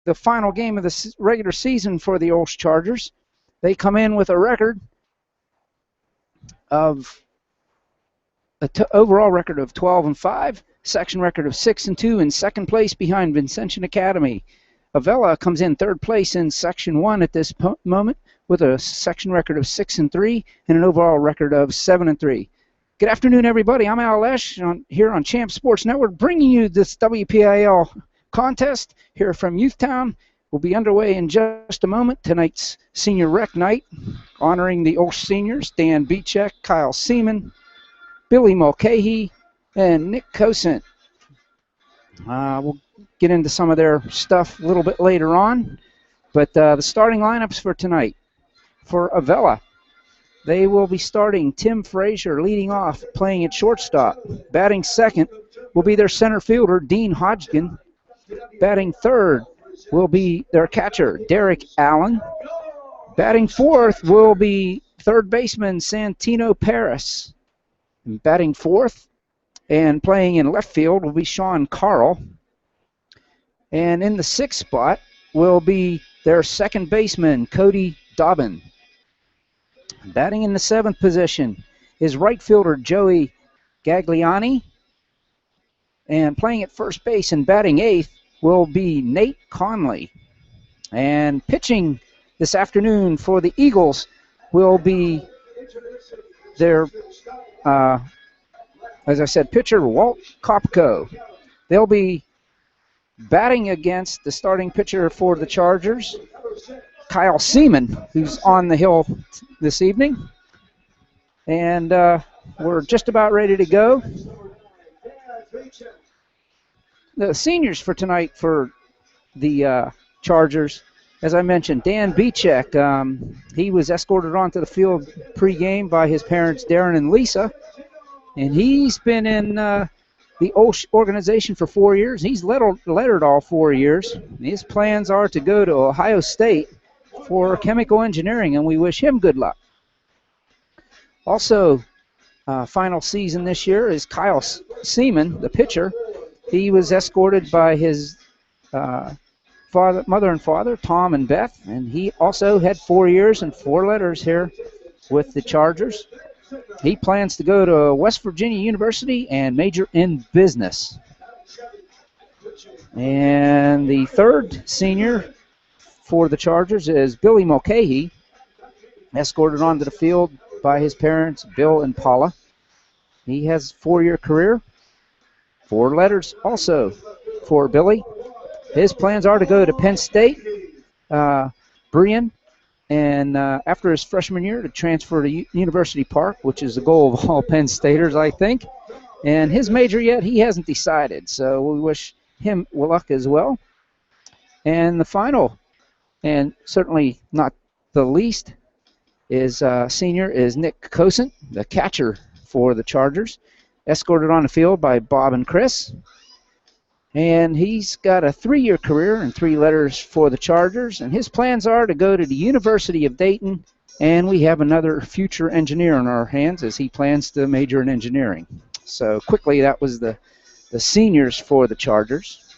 the final game of the regular season for the OLSH Chargers. They come in with a record of overall record of 12-5, section record of 6-2, in second place behind Vincentian Academy. Avella comes in third place in Section 1 at this moment with a section record of 6-3 and an overall record of 7-3. Good afternoon, everybody. I'm OLSH here on Champ Sports Network, bringing you this WPIL contest here from Youthtown. We'll be underway in just a moment. Tonight's Senior Rec Night, honoring the OLSH seniors, Dan Bichek, Kyle Seaman, Billy Mulcahy, and Nick Cosent. We'll get into some of their stuff a little bit later on. But the starting lineups for tonight. For Avella, they will be starting Tim Frazier leading off, playing at shortstop. Batting second will be their center fielder, Dean Hodgkin. Batting third will be their catcher, Derek Allen. Batting fourth will be third baseman, Santino Paris. And batting fourth and playing in left field will be Sean Carl. And in the sixth spot will be their second baseman, Cody Dobbin. Batting in the seventh position is right fielder Joey Gagliani. And playing at first base and batting eighth will be Nate Conley. And pitching this afternoon for the Eagles will be their, as I said, pitcher Walt Kopko. They'll be batting against the starting pitcher for the Chargers, Kyle Seaman, who's on the hill this evening. And we're just about ready to go. The seniors for tonight for the Chargers, as I mentioned, Dan Bichek, he was escorted onto the field pregame by his parents, Darren and Lisa. And he's been in the OLSH organization for 4 years. He's lettered all 4 years. His plans are to go to Ohio State for chemical engineering, and we wish him good luck. Also, final season this year is Kyle Seaman, the pitcher. He was escorted by his mother and father, Tom and Beth, and he also had 4 years and 4 letters here with the Chargers. He plans to go to West Virginia University and major in business. And the third senior for the Chargers is Billy Mulcahy, escorted onto the field by his parents, Bill and Paula. He has a 4-year career, 4 letters also for Billy. His plans are to go to Penn State, Brian, and after his freshman year to transfer to University Park, which is the goal of all Penn Staters, I think. And his major yet, he hasn't decided, so we wish him luck as well. And the final, and certainly not the least, is senior is Nick Cosent, the catcher for the Chargers, escorted on the field by Bob and Chris. And he's got a 3-year career and 3 letters for the Chargers. And his plans are to go to the University of Dayton. And we have another future engineer in our hands as he plans to major in engineering. So quickly, that was the seniors for the Chargers.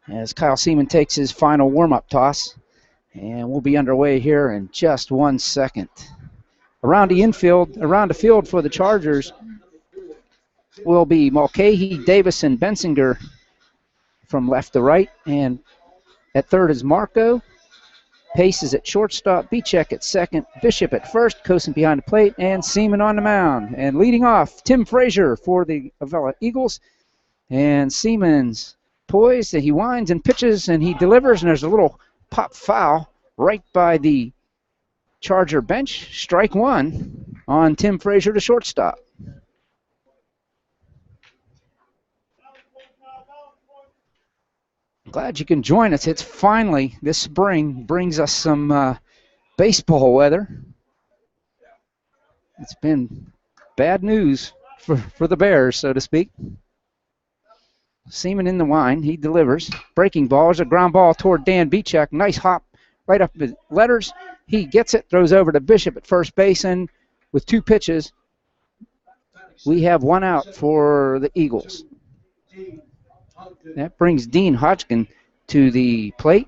As Kyle Seaman takes his final warm-up toss. And we'll be underway here in just 1 second. Around the field for the Chargers will be Mulcahy, Davis, and Bensinger from left to right. And at third is Marco. Pace is at shortstop, Bichek at second, Bishop at first, Cosent behind the plate, and Seaman on the mound. And leading off, Tim Frazier for the Avella Eagles. And Seaman's poised, and he winds and pitches, and he delivers, and there's a little pop foul right by the Charger bench. Strike 1 on Tim Frazier to shortstop. Glad you can join us. It's finally, this spring, brings us some baseball weather. It's been bad news for the Bears, so to speak. Seaman in the line. He delivers. Breaking ball. There's a ground ball toward Dan Bichek. Nice hop right up the letters. He gets it, throws over to Bishop at first base, and with 2 pitches, we have 1 out for the Eagles. That brings Dean Hodgkin to the plate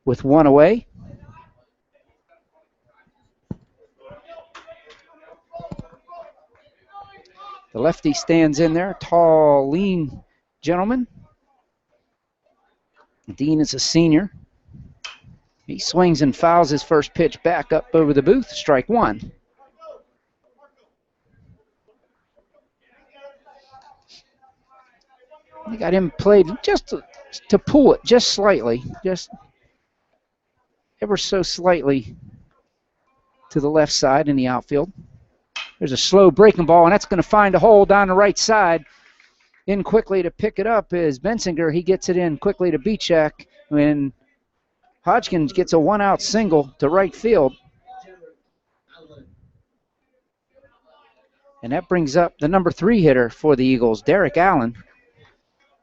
with one away. The lefty stands in there, tall, lean gentleman. Dean is a senior. He swings and fouls his first pitch back up over the booth, strike one. They got him played just to pull it just slightly, just ever so slightly to the left side in the outfield. There's a slow breaking ball, and that's going to find a hole down the right side. In quickly to pick it up is Bensinger. He gets it in quickly to Bichak when Hodgkins gets a one-out single to right field. And that brings up the number 3 hitter for the Eagles, Derek Allen.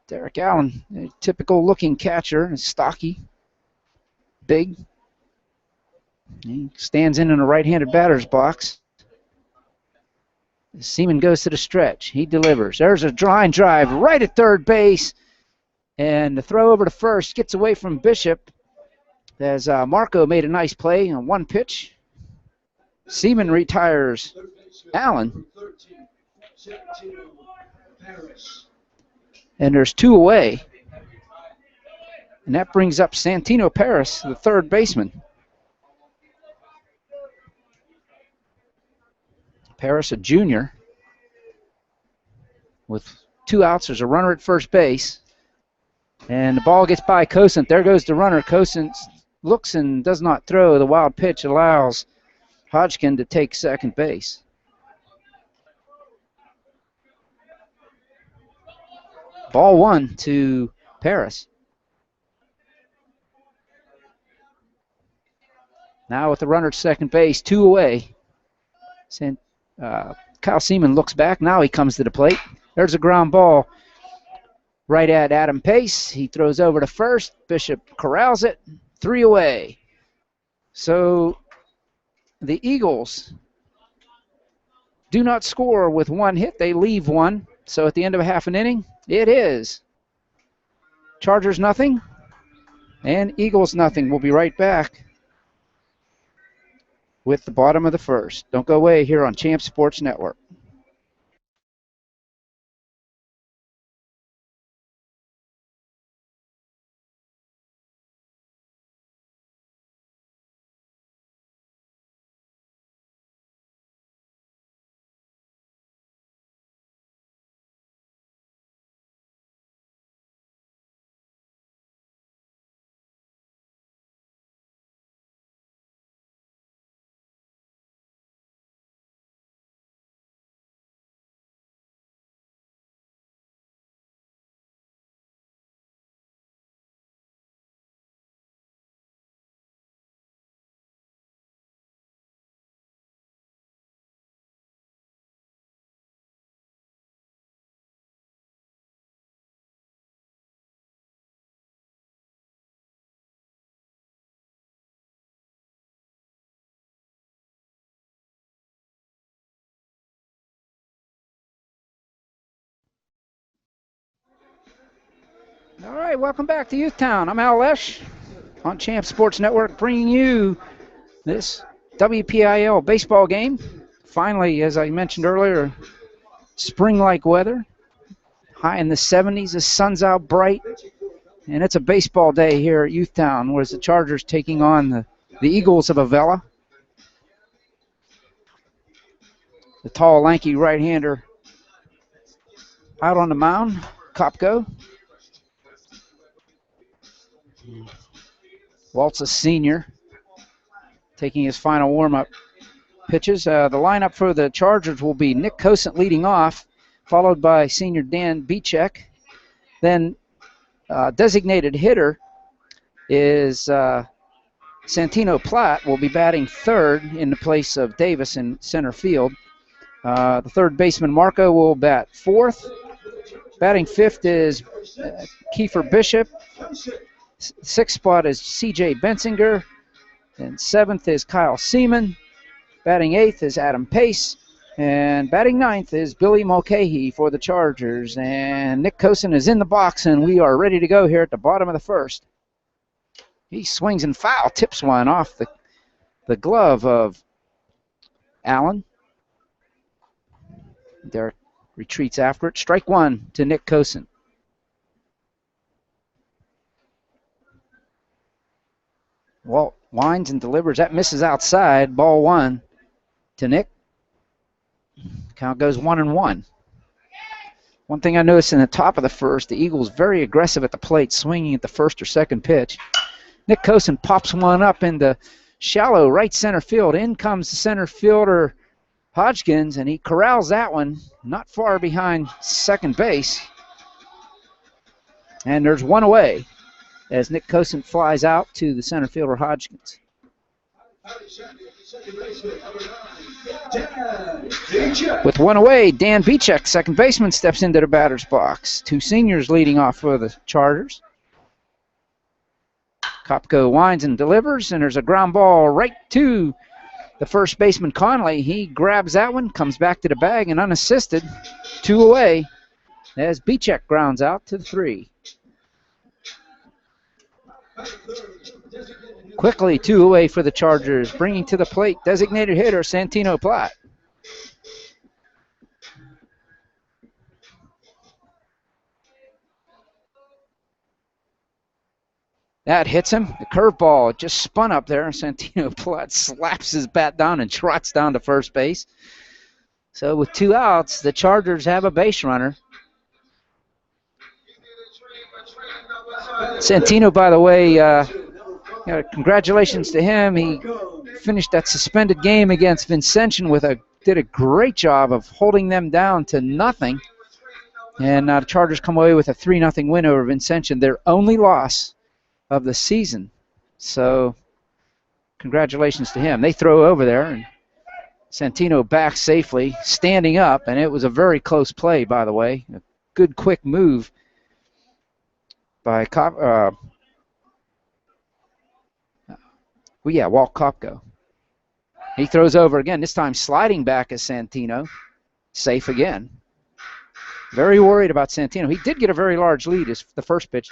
Derek Allen, a typical-looking catcher, stocky, big. He stands in a right-handed batter's box. Seaman goes to the stretch. He delivers. There's a line drive right at third base. And the throw over to first gets away from Bishop as Marco made a nice play on one pitch. Seaman retires Allen. And there's 2 away. And that brings up Santino Paris, the third baseman. Paris, a junior, with 2 outs. There's a runner at first base. And the ball gets by Cosent. There goes the runner. Cosent looks and does not throw. The wild pitch allows Hodgkin to take second base. Ball 1 to Paris. Now with the runner at second base, 2 away. Kyle Seaman looks back. Now he comes to the plate. There's a ground ball right at Adam Pace. He throws over to first. Bishop corrals it. 3 away. So the Eagles do not score with 1 hit. They leave 1. So at the end of a half an inning, it is Chargers nothing and Eagles nothing. We'll be right back with the bottom of the first. Don't go away here on Champ Sports Network. All right, welcome back to Youthtown. I'm OLSH on Champ Sports Network, bringing you this WPIL baseball game. Finally, as I mentioned earlier, spring-like weather, high in the 70s. The sun's out bright, and it's a baseball day here at Youthtown, whereas the Chargers taking on the Eagles of Avella. The tall, lanky right-hander out on the mound, Kopko. Walt's a senior, taking his final warm-up pitches. The lineup for the Chargers will be Nick Cosent leading off, followed by senior Dan Bichak. Then designated hitter is Santino Platt, will be batting third in the place of Davis in center field. The third baseman Marco will bat fourth. Batting fifth is Kiefer Bishop. Sixth spot is C.J. Bensinger. And seventh is Kyle Seaman. Batting eighth is Adam Pace. And batting ninth is Billy Mulcahy for the Chargers. And Nick Cosin is in the box, and we are ready to go here at the bottom of the first. He swings and foul, tips one off the glove of Allen. Derek retreats after it. Strike one to Nick Cosin. Walt winds and delivers. That misses outside. Ball one to Nick. Count goes 1-1. One thing I noticed in the top of the first, the Eagles very aggressive at the plate, swinging at the first or second pitch. Nick Cosin pops one up into shallow right center field. In comes the center fielder Hodgkins, and he corrals that one not far behind second base. And there's one away as Nick Cosin flies out to the center fielder Hodgkins. With one away, Dan Bichek, second baseman, steps into the batter's box. Two seniors leading off for the Chargers. Kopko winds and delivers, and there's a ground ball right to the first baseman Conley. He grabs that one, comes back to the bag, and unassisted, two away as Bichek grounds out to 3. Quickly, two away for the Chargers, bringing to the plate designated hitter Santino Platt. That hits him. The curveball just spun up there. Santino Platt slaps his bat down and trots down to first base. So with 2 outs, the Chargers have a base runner. Santino, by the way, congratulations to him. He finished that suspended game against Vincentian did a great job of holding them down to nothing. And the Chargers come away with a 3-0 win over Vincentian, their only loss of the season. So congratulations to him. They throw over there, and Santino back safely, standing up, and it was a very close play, by the way. A good quick move by Walt Kopko. He throws over again, this time sliding back as Santino. Safe again. Very worried about Santino. He did get a very large lead as the first pitch.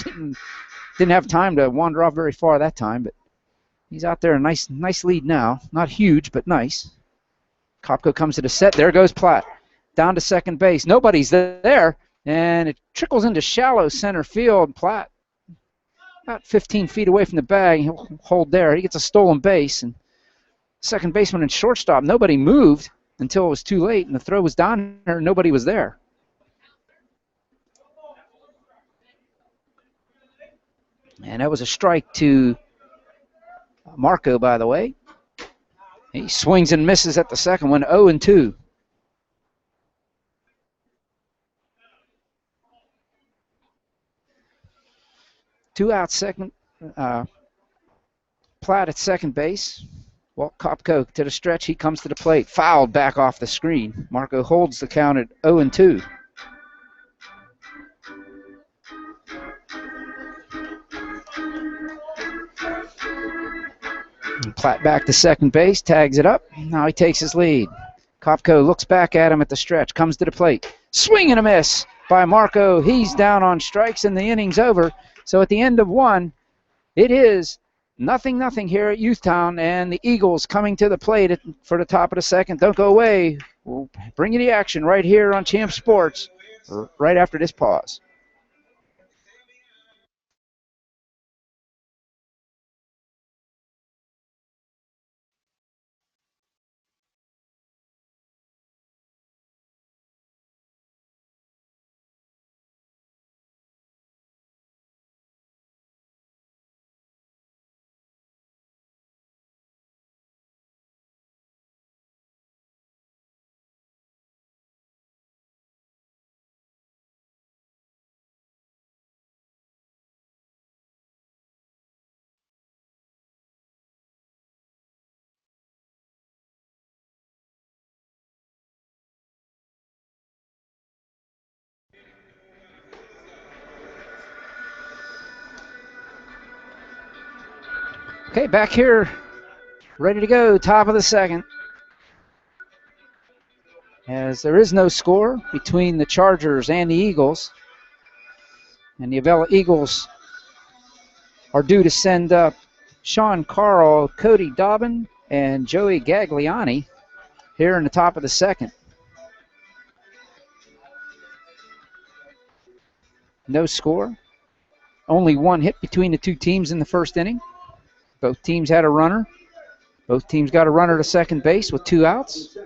Didn't have time to wander off very far that time, but he's out there, a nice lead now. Not huge, but nice. Kopko comes to the set. There goes Platt. Down to second base. Nobody's there, and it trickles into shallow center field. Platt about 15 feet away from the bag. He'll hold there. He gets a stolen base, and second baseman and shortstop, nobody moved until it was too late, and the throw was down there, and nobody was there. And that was a strike to Marco, by the way. He swings and misses at the second one, 0-2. Two out second. Platt at second base. Walt Kopko to the stretch. He comes to the plate. Fouled back off the screen. Marco holds the count at 0-2. Platt back to second base, tags it up. Now he takes his lead. Kopko looks back at him at the stretch, comes to the plate. Swing and a miss by Marco. He's down on strikes, and the inning's over. So at the end of one, it is 0-0 here at Youthtown, and the Eagles coming to the plate for the top of the second. Don't go away. We'll bring you the action right here on Champ Sports right after this pause. Okay, back here, ready to go, top of the second. as there is no score between the Chargers and the Eagles. And the Avella Eagles are due to send up Sean Carl, Cody Dobbin, and Joey Gagliani here in the top of the second. No score. Only one hit between the two teams in the first inning. Both teams had a runner. Both teams got a runner to second base with 2 outs.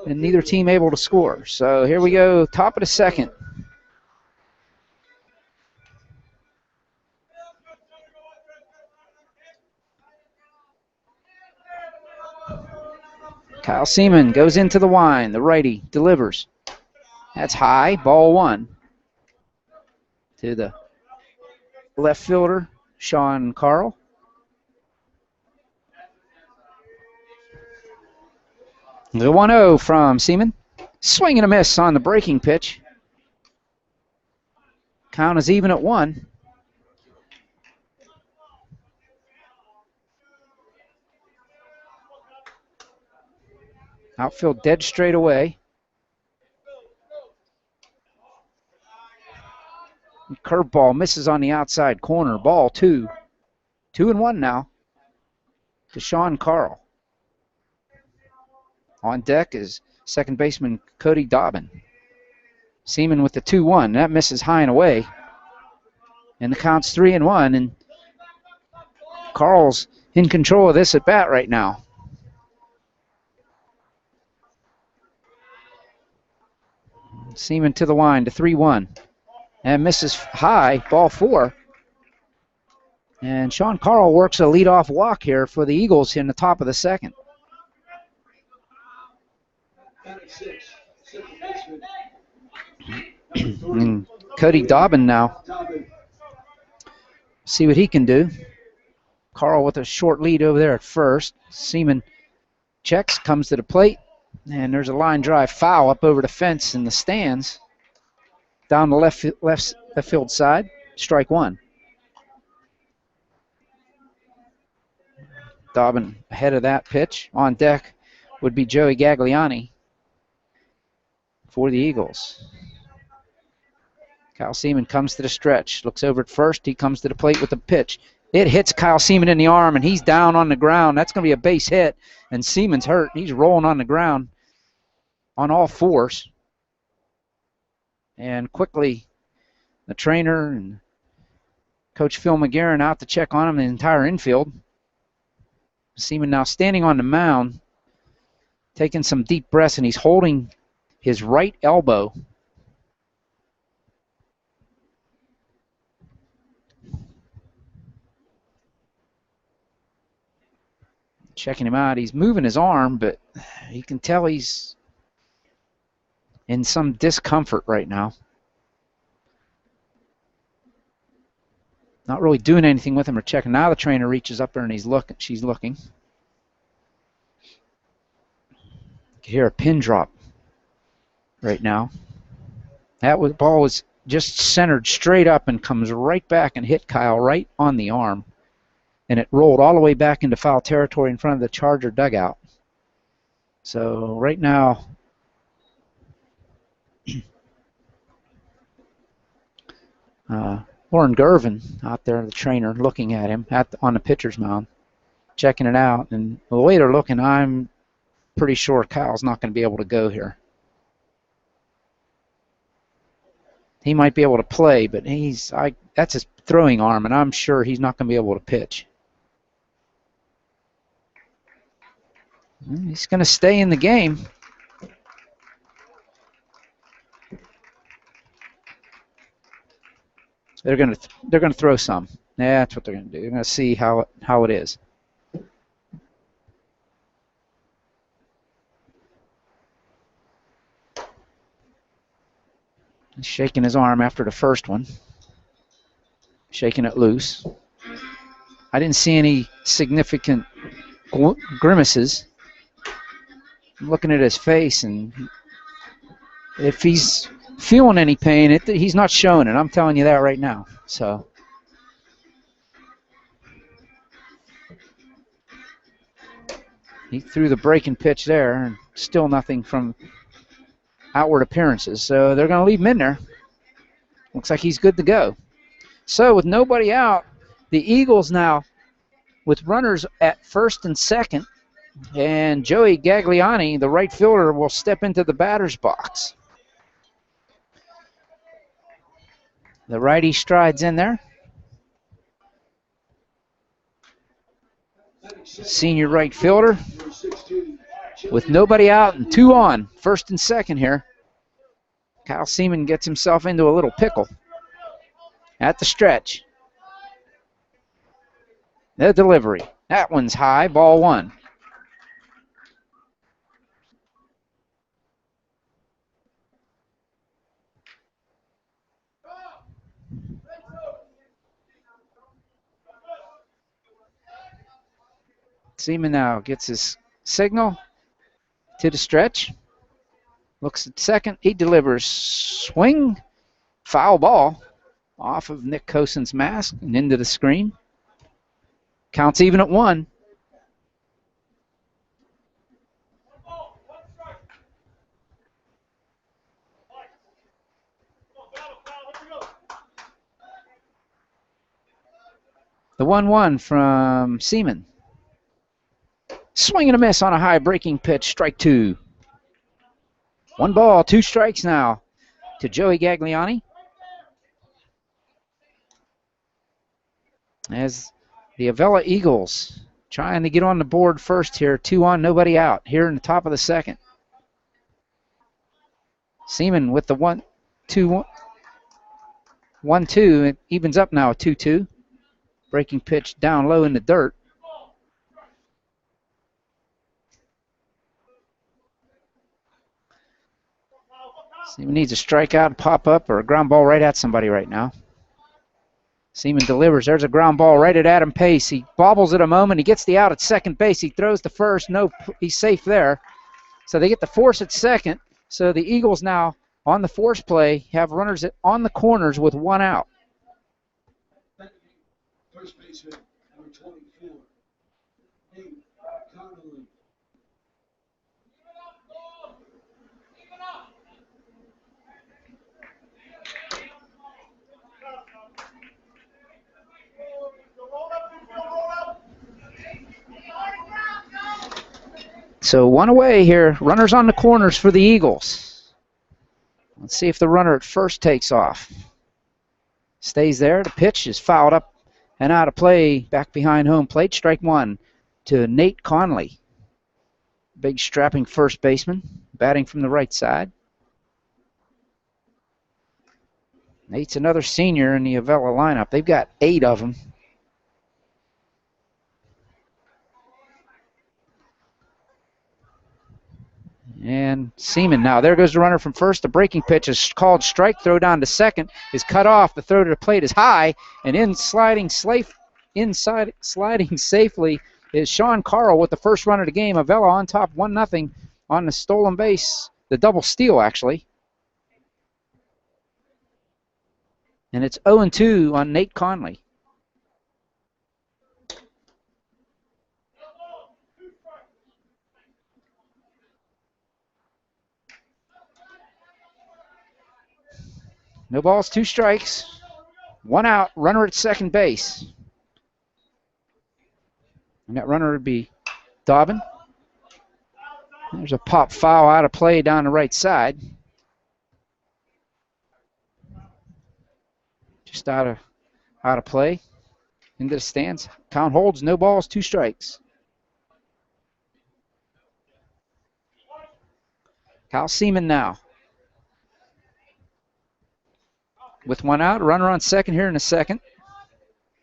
And neither team able to score. So here we go, top of the second. Kyle Seaman goes into the wind. The righty delivers. That's high, ball 1. To the left fielder, Sean Carl. The 1-0 from Seaman. Swing and a miss on the breaking pitch. Count is even at 1. Outfield dead straight away. Curveball misses on the outside corner. Ball 2. 2-1 now to Sean Carl. On deck is second baseman Cody Dobbin. Seaman with the 2-1. That misses high and away. And the count's 3-1. And Carl's in control of this at bat right now. Seaman to the wind to 3-1. And misses high, ball 4. And Sean Carl works a leadoff walk here for the Eagles in the top of the second. And Cody Dobbin now. See what he can do. Carl with a short lead over there at first. Seaman checks, comes to the plate. And there's a line drive foul up over the fence in the stands. Down the left field side, strike 1. Dobbin ahead of that pitch. On deck would be Joey Gagliani for the Eagles. Kyle Seaman comes to the stretch, looks over at first. He comes to the plate with the pitch. It hits Kyle Seaman in the arm, and he's down on the ground. That's going to be a base hit, and Seaman's hurt. He's rolling on the ground on all fours. And quickly, the trainer and Coach Phil McGarren out to check on him, the entire infield. Seaman now standing on the mound, taking some deep breaths, and he's holding his right elbow. Checking him out. He's moving his arm, but you can tell he's in some discomfort right now. Not really doing anything with him or checking. Now the trainer reaches up there and she's looking. You can hear a pin drop right now. That ball was just centered straight up and comes right back and hit Kyle right on the arm. And it rolled all the way back into foul territory in front of the Charger dugout. So right now, Lauren Gervin out there, the trainer, looking at him on the pitcher's mound, checking it out. And the way they're looking, I'm pretty sure Kyle's not going to be able to go here. He might be able to play, but that's his throwing arm, and I'm sure he's not going to be able to pitch. He's going to stay in the game. They're going to throw some. Yeah, that's what they're going to do. They're going to see how it is. He's shaking his arm after the first one. Shaking it loose. I didn't see any significant grimaces. I'm looking at his face, and if he's feeling any pain, he's not showing it. I'm telling you that right now. So he threw the breaking pitch there, and still nothing from outward appearances. So they're going to leave him in there. Looks like he's good to go. So with nobody out, the Eagles now with runners at first and second, and Joey Gagliani, the right fielder, will step into the batter's box. The righty strides in there. Senior right fielder with nobody out and 2 on, first and second here. Kyle Seaman gets himself into a little pickle at the stretch. The delivery. That one's high, ball 1. Seaman now gets his signal to the stretch. Looks at second. He delivers. Swing. Foul ball off of Nick Cosen's mask and into the screen. Counts even at 1. The 1-1 from Seaman. Swing and a miss on a high breaking pitch, strike 2. 1 ball, 2 strikes now to Joey Gagliani. As the Avella Eagles trying to get on the board first here, 2 on, nobody out here in the top of the second. Seaman with the 1-2. It evens up now, 2-2. Breaking pitch down low in the dirt. Seaman needs a strikeout to pop up or a ground ball right at somebody right now. Seaman delivers. There's a ground ball right at Adam Pace. He bobbles it a moment. He gets the out at second base. He throws to first. No, he's safe there. So they get the force at second. So the Eagles now on the force play have runners on the corners with 1 out. First baseman, number 24, Nate Connolly. So 1 away here. Runners on the corners for the Eagles. Let's see if the runner at first takes off. Stays there. The pitch is fouled up and out of play back behind home plate. Strike 1 to Nate Conley. Big strapping first baseman, batting from the right side. Nate's another senior in the Avella lineup. They've got 8 of them. And Seaman now. There goes the runner from first. The breaking pitch is called strike. Throw down to second is cut off. The throw to the plate is high. And sliding safely is Sean Carl with the first run of the game. Avella on top 1-0 on the stolen base. The double steal, actually. And it's 0-2 on Nate Conley. No balls, 2 strikes. 1 out, runner at second base. And that runner would be Dobbin. There's a pop foul out of play down the right side. Just out of play. Into the stands. Count holds, no balls, 2 strikes. Kyle Seaman now. With 1 out, runner on second here in a second.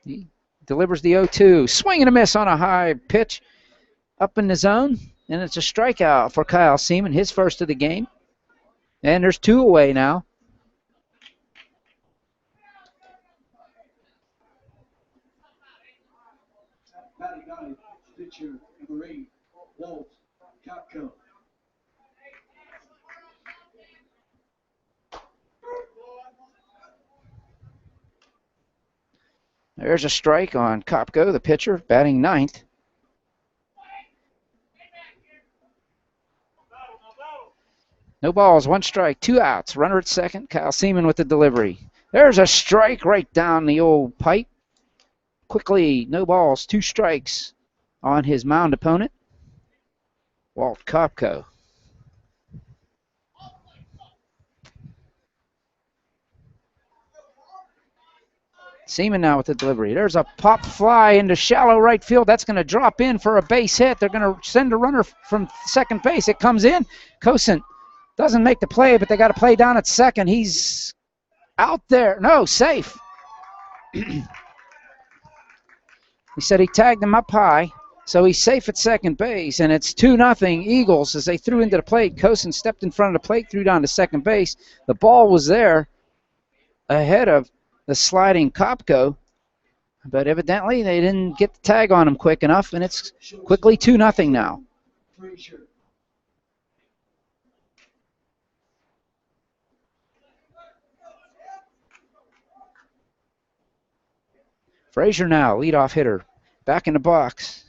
He delivers the 0-2. Swing and a miss on a high pitch up in the zone. And it's a strikeout for Kyle Seaman, his first of the game. And there's 2 away now. Pitcher, number 8, Walt Capco. There's a strike on Kopko, the pitcher, batting 9th. No balls, 1 strike, 2 outs. Runner at second. Kyle Seaman with the delivery. There's a strike right down the old pipe. Quickly, no balls, 2 strikes on his mound opponent, Walt Kopko. Seaman now with the delivery. There's a pop fly into shallow right field. That's going to drop in for a base hit. They're going to send a runner from second base. It comes in. Cosen doesn't make the play, but they got to play down at second. He's out there. No, safe. He said he tagged him up high, so he's safe at second base, and it's 2-0 Eagles as they threw into the plate. Cosen stepped in front of the plate, threw down to second base. The ball was there ahead of the sliding Kopko, but evidently they didn't get the tag on him quick enough, and it's quickly 2-0 now. Frazier now, leadoff hitter, back in the box.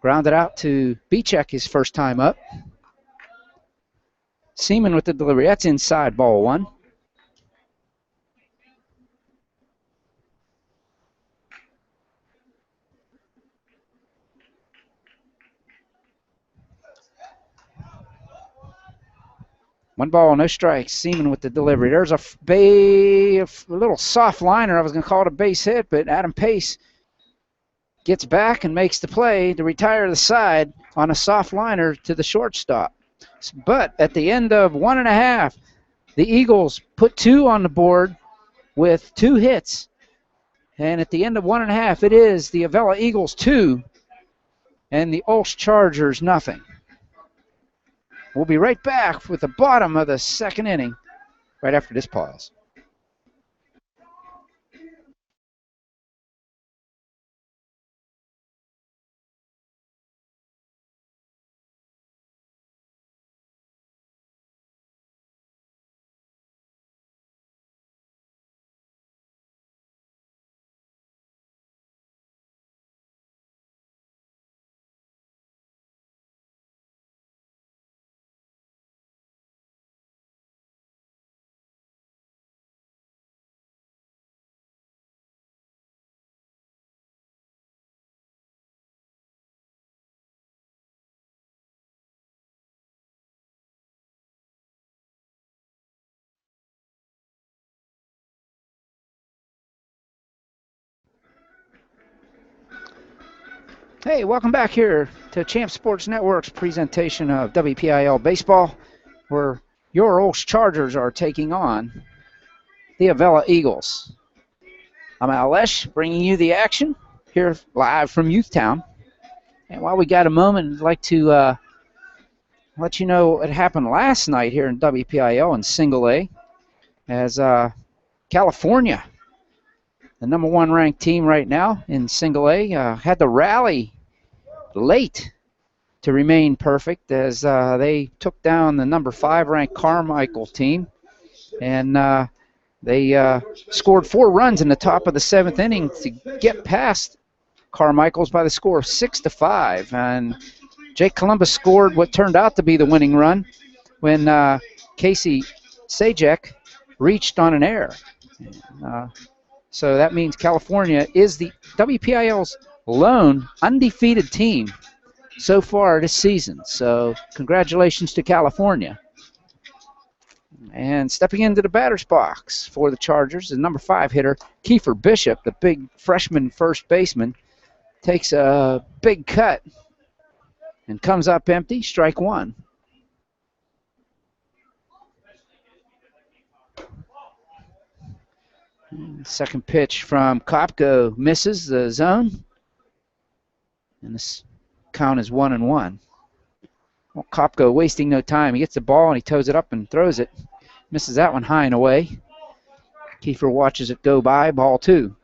Grounded out to Bichek his first time up. Seaman with the delivery. That's inside, ball 1. One ball, no strikes. Seaman with the delivery. There's a little soft liner. I was going to call it a base hit, but Adam Pace gets back and makes the play to retire the side on a soft liner to the shortstop. But at the end of 1.5, the Eagles put 2 on the board with 2 hits. And at the end of 1.5, it is the Avella Eagles 2 and the OLSH Chargers nothing. We'll be right back with the bottom of the second inning right after this pause. Hey, welcome back here to Champ Sports Network's presentation of WPIL Baseball, where your OLSH Chargers are taking on the Avella Eagles. I'm OLSH, bringing you the action here live from Youthtown. And while we got a moment, I'd like to let you know what happened last night here in WPIL in Single A, as California, the number 1 ranked team right now in Single A, had to rally late to remain perfect as they took down the number 5 ranked Carmichael team, and they scored 4 runs in the top of the 7th inning to get past Carmichael's by the score of 6-5. And Jake Columbus scored what turned out to be the winning run when Casey Sajek reached on an error. So that means California is the WPIL's lone undefeated team so far this season. So congratulations to California. And stepping into the batter's box for the Chargers, the number 5 hitter, Kiefer Bishop, the big freshman first baseman, takes a big cut and comes up empty, strike 1. Second pitch from Kopko misses the zone. And this count is 1-1. Well, Kopko wasting no time. He gets the ball and he toes it up and throws it. Misses that one high and away. Kiefer watches it go by. Ball 2.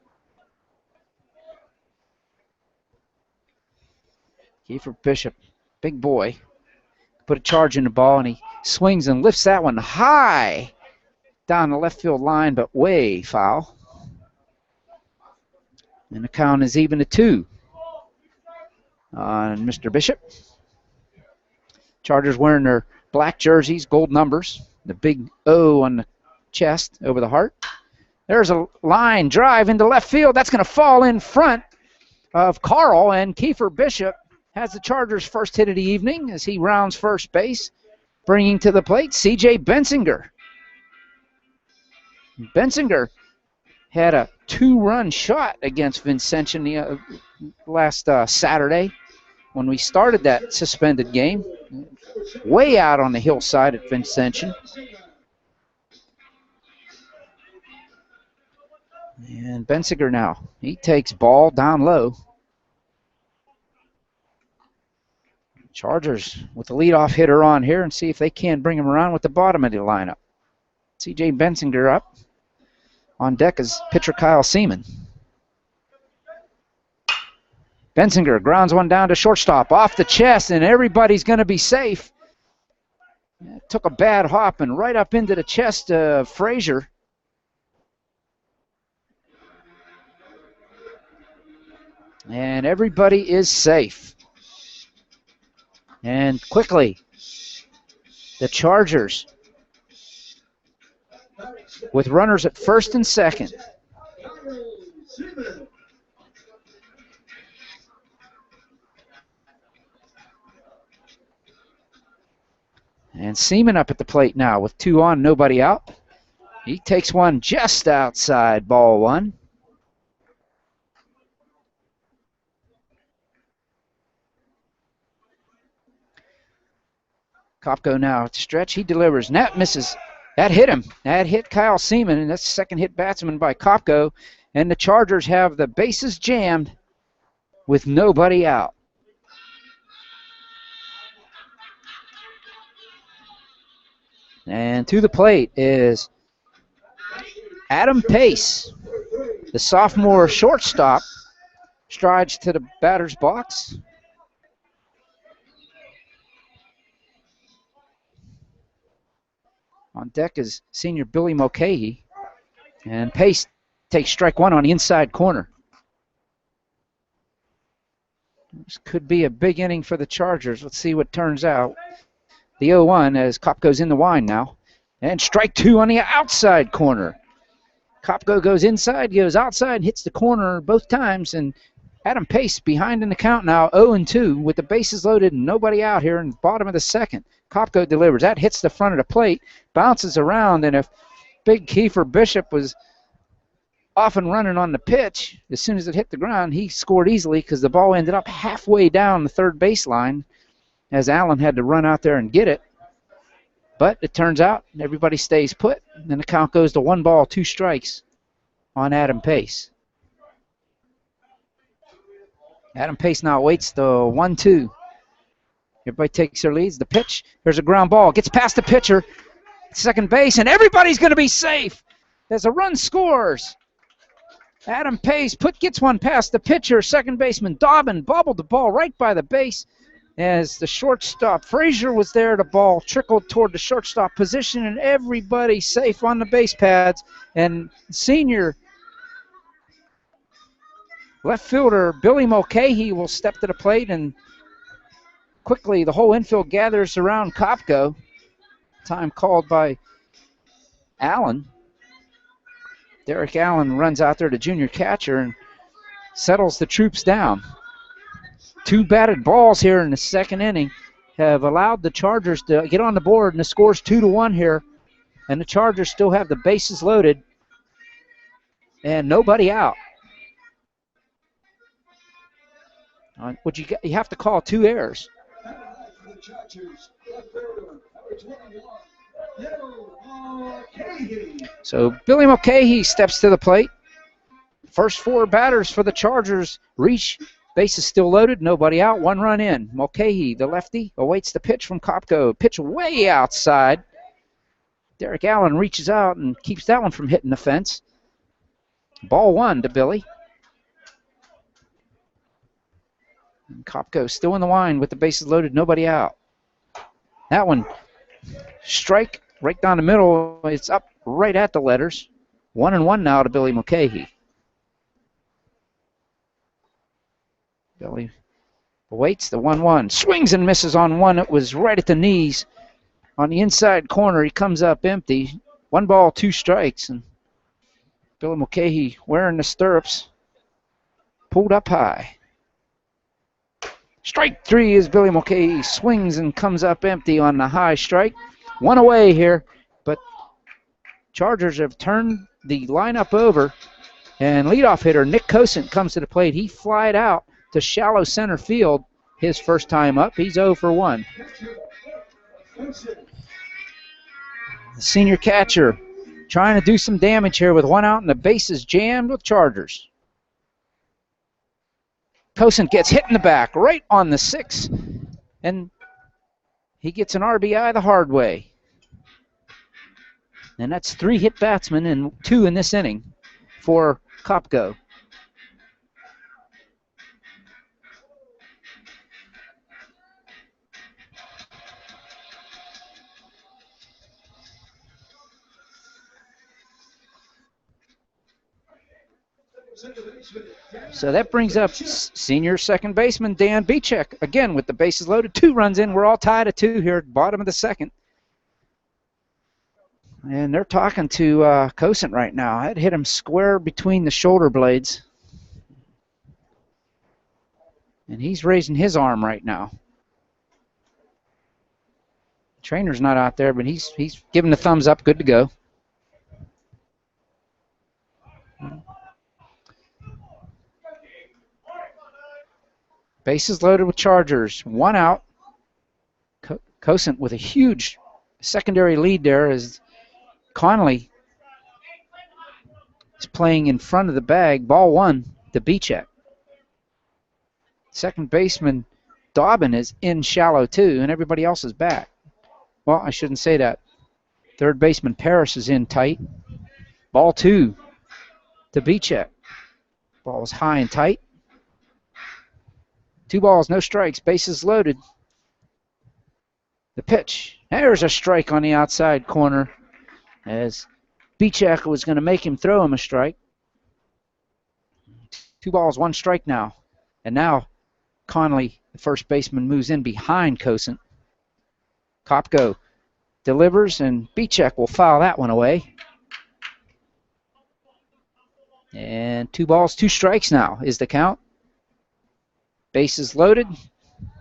Kiefer Bishop, big boy, put a charge in the ball and he swings and lifts that one high down the left field line, but way foul. And the count is even at 2 on Mr. Bishop. Chargers wearing their black jerseys, gold numbers, the big O on the chest over the heart. There's a line drive into left field. That's going to fall in front of Carl, and Kiefer Bishop has the Chargers' first hit of the evening as he rounds first base, bringing to the plate C.J. Bensinger. Bensinger had a 2-run shot against Vincentia last Saturday when we started that suspended game, way out on the hillside at Vincentia. And Bensinger now, he takes ball down low. Chargers with the leadoff hitter on here and see if they can bring him around with the bottom of the lineup. C.J. Bensinger up. On deck is pitcher Kyle Seaman. Bensinger grounds one down to shortstop, off the chest, and everybody's going to be safe. Took a bad hop and right up into the chest of Frazier. And everybody is safe. And quickly, the Chargers, with runners at first and second. And Seaman up at the plate now with 2 on, nobody out. He takes one just outside, ball 1. Kopko now at the stretch. He delivers. And that misses. That hit him. That hit Kyle Seaman, and that's the second hit batsman by Kopko. And the Chargers have the bases jammed with nobody out. And to the plate is Adam Pace, the sophomore shortstop, strides to the batter's box. On deck is senior Billy Mulcahy, and Pace takes strike 1 on the inside corner. This could be a big inning for the Chargers. Let's see what turns out. The 0-1 as Kopko's in the wind now. And strike 2 on the outside corner. Kopko goes inside, goes outside, hits the corner both times, and Adam Pace behind in the count now, 0-2 with the bases loaded and nobody out here in the bottom of the second. Kopko delivers. That hits the front of the plate, bounces around, and if big Kiefer Bishop was off and running on the pitch, as soon as it hit the ground, he scored easily because the ball ended up halfway down the third baseline as Allen had to run out there and get it. But it turns out everybody stays put, and the count goes to 1 ball, 2 strikes on Adam Pace. Adam Pace now waits the 1-2. Everybody takes their leads. The pitch, there's a ground ball. Gets past the pitcher, second base, and everybody's going to be safe. As a run scores. Adam Pace gets one past the pitcher. Second baseman Dobbin bobbled the ball right by the base as the shortstop Frazier was there. The ball trickled toward the shortstop position, and everybody safe on the base pads. And senior left fielder Billy Mulcahy will step to the plate, and quickly the whole infield gathers around Kopko. Time called by Allen. Derek Allen runs out there to junior catcher and settles the troops down. 2 batted balls here in the second inning have allowed the Chargers to get on the board, and the score's 2-1 here. And the Chargers still have the bases loaded and nobody out. You have to call 2 errors. So Billy Mulcahy steps to the plate. First 4 batters for the Chargers reach. Base is still loaded, nobody out, 1 run in. Mulcahy, the lefty, awaits the pitch from Kopko. Pitch way outside. Derek Allen reaches out and keeps that one from hitting the fence. Ball 1 to Billy. And Kopko still in the line with the bases loaded, nobody out. That one, strike right down the middle. It's up right at the letters. 1-1 now to Billy Mulcahy. Billy awaits the 1-1. Swings and misses on one. It was right at the knees on the inside corner. He comes up empty. 1 ball, 2 strikes. And Billy Mulcahy wearing the stirrups. Pulled up high. Strike 3 is Billy Mulcahy. Swings and comes up empty on the high strike. 1 away here, but Chargers have turned the lineup over, and leadoff hitter Nick Kosant comes to the plate. He flied out to shallow center field his first time up. He's 0 for 1. The senior catcher trying to do some damage here with 1 out and the bases jammed with Chargers. Kosant gets hit in the back right on the 6, and he gets an RBI the hard way. And that's 3 hit batsmen and 2 in this inning for Kopko. So that brings up senior second baseman Dan Bichek again with the bases loaded. 2 runs in. We're all tied at 2 here at the bottom of the second. And they're talking to Kosant right now. I'd hit him square between the shoulder blades. And he's raising his arm right now. The trainer's not out there, but he's giving the thumbs up, good to go. Bases loaded with Chargers. 1 out. Kosant with a huge secondary lead there as Connolly is playing in front of the bag. Ball 1 to Bichek. Second baseman Dobbin is in shallow too, and everybody else is back. Well, I shouldn't say that. Third baseman Parrish is in tight. Ball 2 to Bichek. Ball is high and tight. 2 balls, no strikes, bases loaded. The pitch. There's a strike on the outside corner as Bichek was going to make him throw him a strike. 2 balls, 1 strike now. And now Connolly, the first baseman, moves in behind Kosant. Kopko delivers, and Bichek will foul that one away. And 2 balls, 2 strikes now is the count. Bases loaded,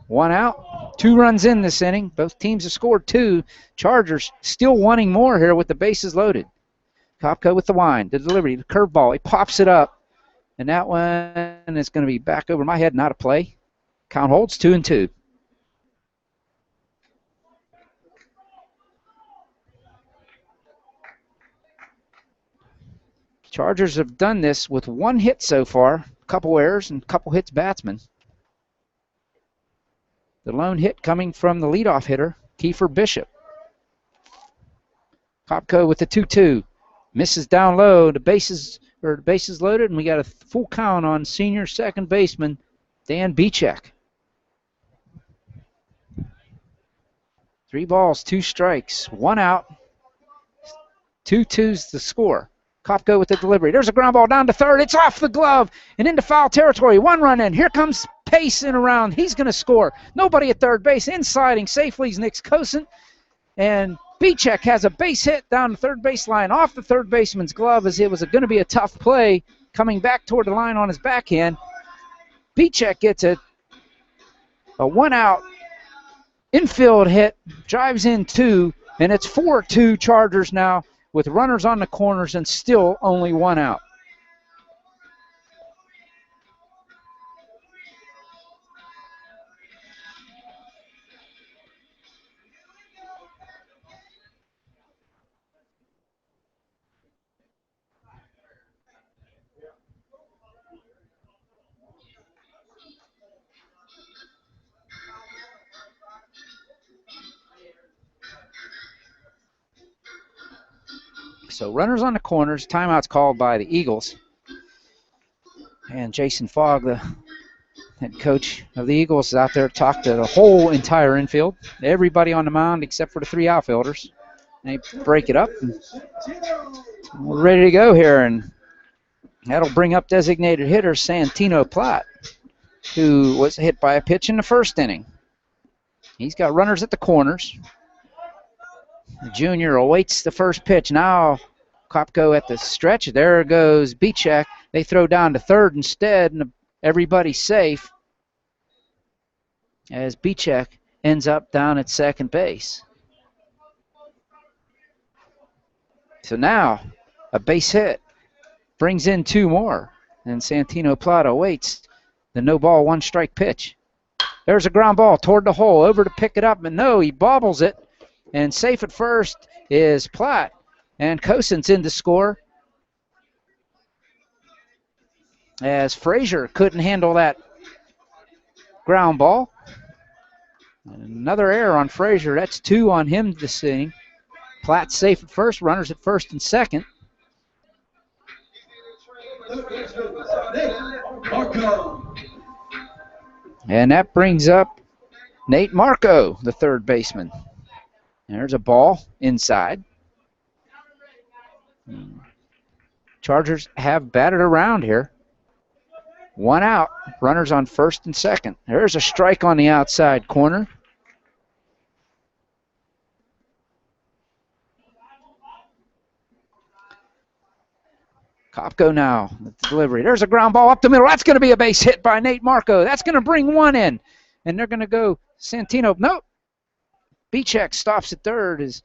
1 out, 2 runs in this inning. Both teams have scored 2. Chargers still wanting more here with the bases loaded. Kopko with the wind, the delivery, the curveball. He pops it up, and that one is going to be back over my head, not a play. Count holds 2-2. Chargers have done this with 1 hit so far, a couple errors and a couple hits batsmen. The lone hit coming from the leadoff hitter, Kiefer Bishop. Kopko with the 2-2. Misses down low. The bases loaded, and we got a full count on senior second baseman Dan Bichek. 3 balls, 2 strikes, 1 out. 2-2's the score. Kopko with the delivery. There's a ground ball down to third. It's off the glove and into foul territory. 1 run in. Here comes Pace in around. He's going to score. Nobody at third base. Insiding safely is Nick Kosant. And Bichek has a base hit down the third baseline off the third baseman's glove as it was going to be a tough play coming back toward the line on his backhand. Bichek gets a 1 out infield hit, drives in 2, and it's 4-2 Chargers now with runners on the corners and still only 1 out. So runners on the corners, timeout's called by the Eagles. And Jason Fogg, the head coach of the Eagles, is out there to talk to the whole entire infield, everybody on the mound except for the 3 outfielders. They break it up, and we're ready to go here, and that'll bring up designated hitter Santino Platt, who was hit by a pitch in the first inning. He's got runners at the corners. The junior awaits the first pitch. Now Kopko at the stretch. There goes Bichek. They throw down to third instead, and everybody's safe as Bichek ends up down at second base. So now a base hit brings in two more, and Santino Plata waits the no ball, one strike pitch. There's a ground ball toward the hole, over to pick it up, but no, he bobbles it, and safe at first is Platt, and Cosen's in to score as Frazier couldn't handle that ground ball. Another error on Frazier. That's two on him this inning. Platt safe at first, runners at first and second. And that brings up Nate Marco, the third baseman. There's a ball inside. Chargers have batted around here. One out, runners on first and second. There's a strike on the outside corner. Kopko now, the delivery. There's a ground ball up the middle. That's going to be a base hit by Nate Marco. That's going to bring one in. And they're going to go Santino. Nope. Bichek stops at third as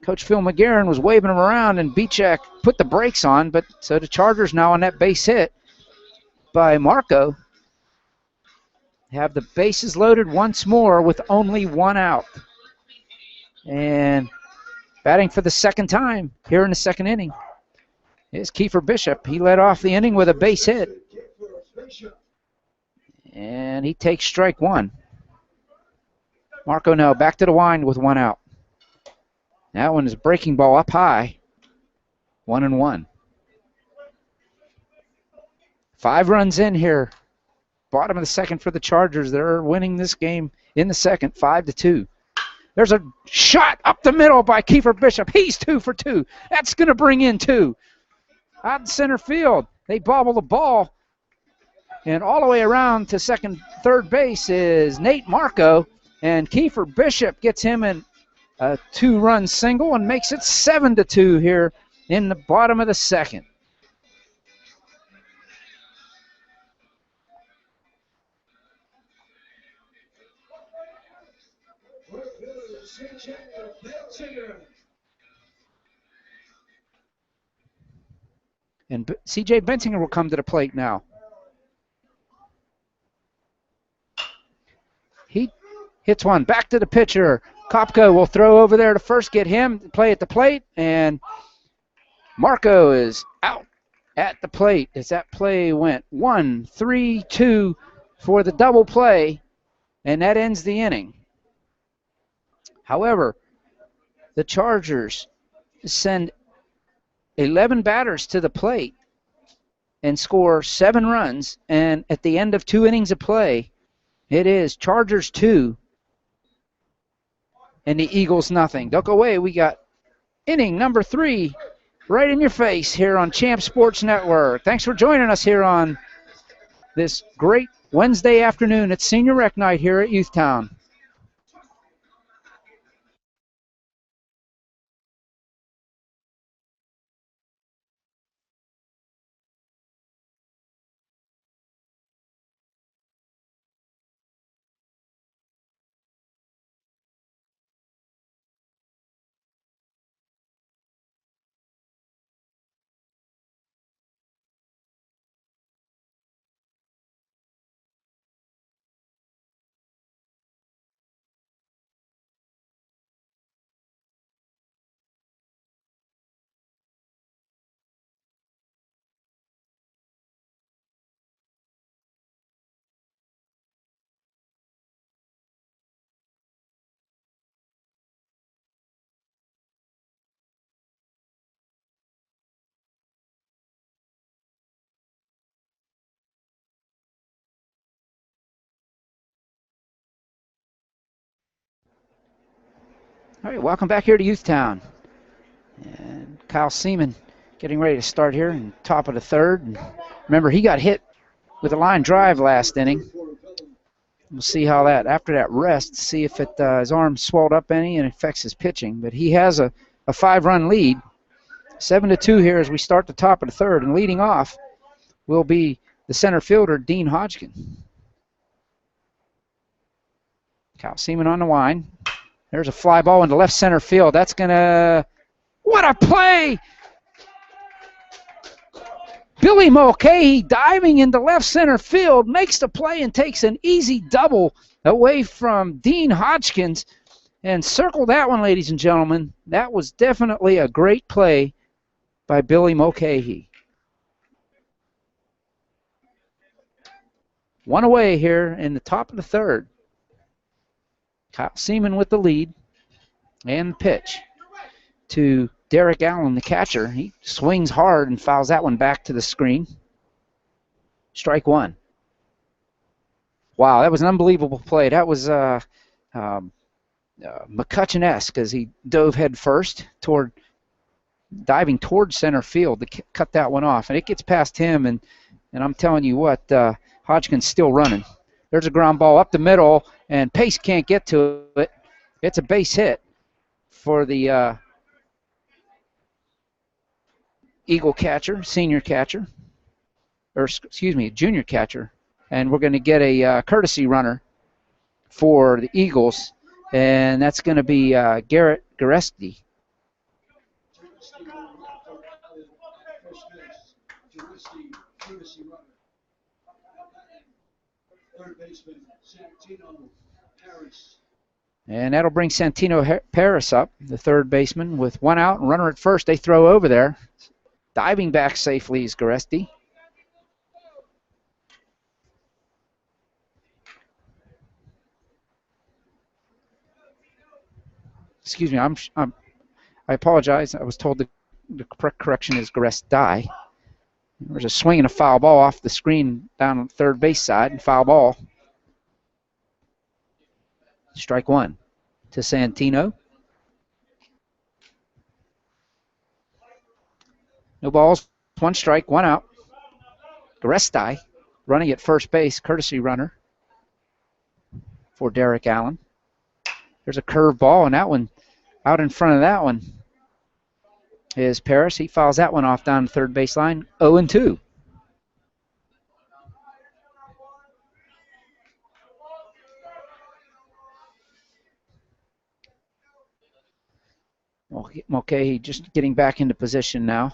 Coach Phil McGarren was waving him around, and Bichek put the brakes on. But so the Chargers now on that base hit by Marco have the bases loaded once more with only one out. And batting for the second time here in the second inning is Kiefer Bishop. He led off the inning with a base hit. And he takes strike one. Marco now back to the wind with one out. That one is a breaking ball up high. 1-1. 5 runs in here. Bottom of the second for the Chargers. They're winning this game in the second, 5-2. There's a shot up the middle by Kiefer Bishop. He's 2 for 2. That's going to bring in 2. Out in center field, they bobble the ball. And all the way around to third base is Nate Marco. And Kiefer Bishop gets him in a 2-run single and makes it 7-2 here in the bottom of the second. And C.J. Bensinger will come to the plate now. He hits one back to the pitcher. Kopko will throw over there to first, get him to play at the plate, and Marco is out at the plate as that play went 1-3-2 for the double play, and that ends the inning. However, the Chargers send 11 batters to the plate and score 7 runs, and at the end of 2 innings of play, it is Chargers 2 and the Eagles nothing. Don't go away. We got inning number 3 right in your face here on Champ Sports Network. Thanks for joining us here on this great Wednesday afternoon. It's Senior Rec Night here at Youthtown. All right, welcome back here to Youthtown. And Kyle Seaman getting ready to start here in top of the third. And remember, he got hit with a line drive last inning. We'll see how that, after that rest, see if his arm swelled up any and affects his pitching. But he has a 5-run lead, 7-2 here as we start the top of the third. And leading off will be the center fielder, Dean Hodgkin. Kyle Seaman on the line. There's a fly ball into left center field. That's going to... What a play! Billy Mulcahy diving into left center field, makes the play and takes an easy double away from Dean Hodgkins. And circle that one, ladies and gentlemen. That was definitely a great play by Billy Mulcahy. One away here in the top of the third. Kyle Seaman with the lead and pitch to Derek Allen, the catcher. He swings hard and fouls that one back to the screen. Strike one. Wow, that was an unbelievable play. That was McCutcheon-esque as he dove head first, diving toward center field to cut that one off. And it gets past him, and I'm telling you what, Hodgkin's still running. There's a ground ball up the middle, and Pace can't get to it. It's a base hit for the Eagle catcher, senior catcher, or excuse me, junior catcher. And we're going to get a courtesy runner for the Eagles, and that's going to be Garrett Goreski. And that'll bring Santino Paris up, the third baseman, with one out and runner at first. They throw over there. Diving back safely is Goreski. Excuse me, I apologize. I was told the correct correction is Goresti. There's a swing and a foul ball off the screen down on the third base side, and foul ball. Strike one to Santino. No balls, one strike, one out. Goresti running at first base, courtesy runner for Derek Allen. There's a curve ball, and that one out in front of that one is Paris. He fouls that one off down the third base line, 0-2. Okay, just getting back into position now.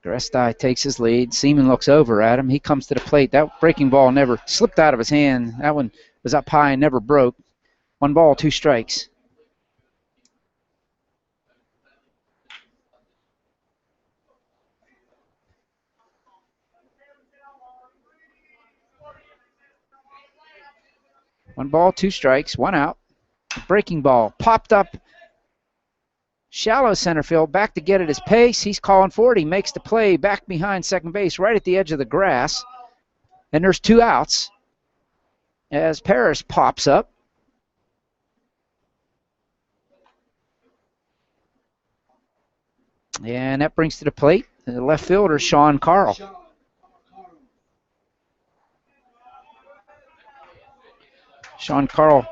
Goresti takes his lead. Seaman looks over at him. He comes to the plate. That breaking ball never slipped out of his hand. That one was up high and never broke. 1 ball, 2 strikes. One ball, 2 strikes, 1 out. Breaking ball popped up shallow center field, back to get at his pace. He's calling for it. He makes the play back behind second base, right at the edge of the grass. And there's 2 outs as Paris pops up. And that brings to the plate the left fielder, Sean Carl. Sean Carl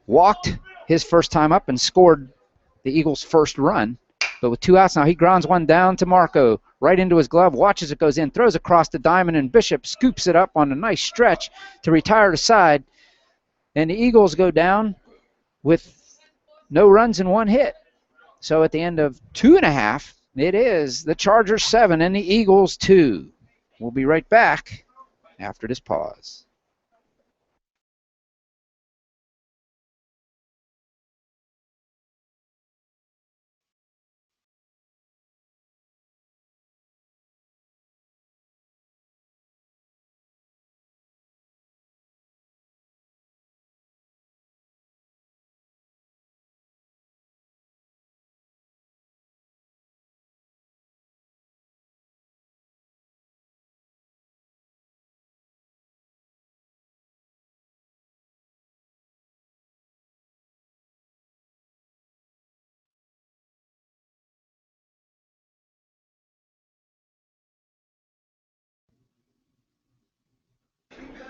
walked his first time up and scored the Eagles' first run. But with 2 outs now, he grounds one down to Marco, right into his glove, watches it goes in, throws across the diamond, and Bishop scoops it up on a nice stretch to retire the side. And the Eagles go down with no runs and 1 hit. So at the end of 2.5, it is the Chargers 7 and the Eagles 2. We'll be right back after this pause.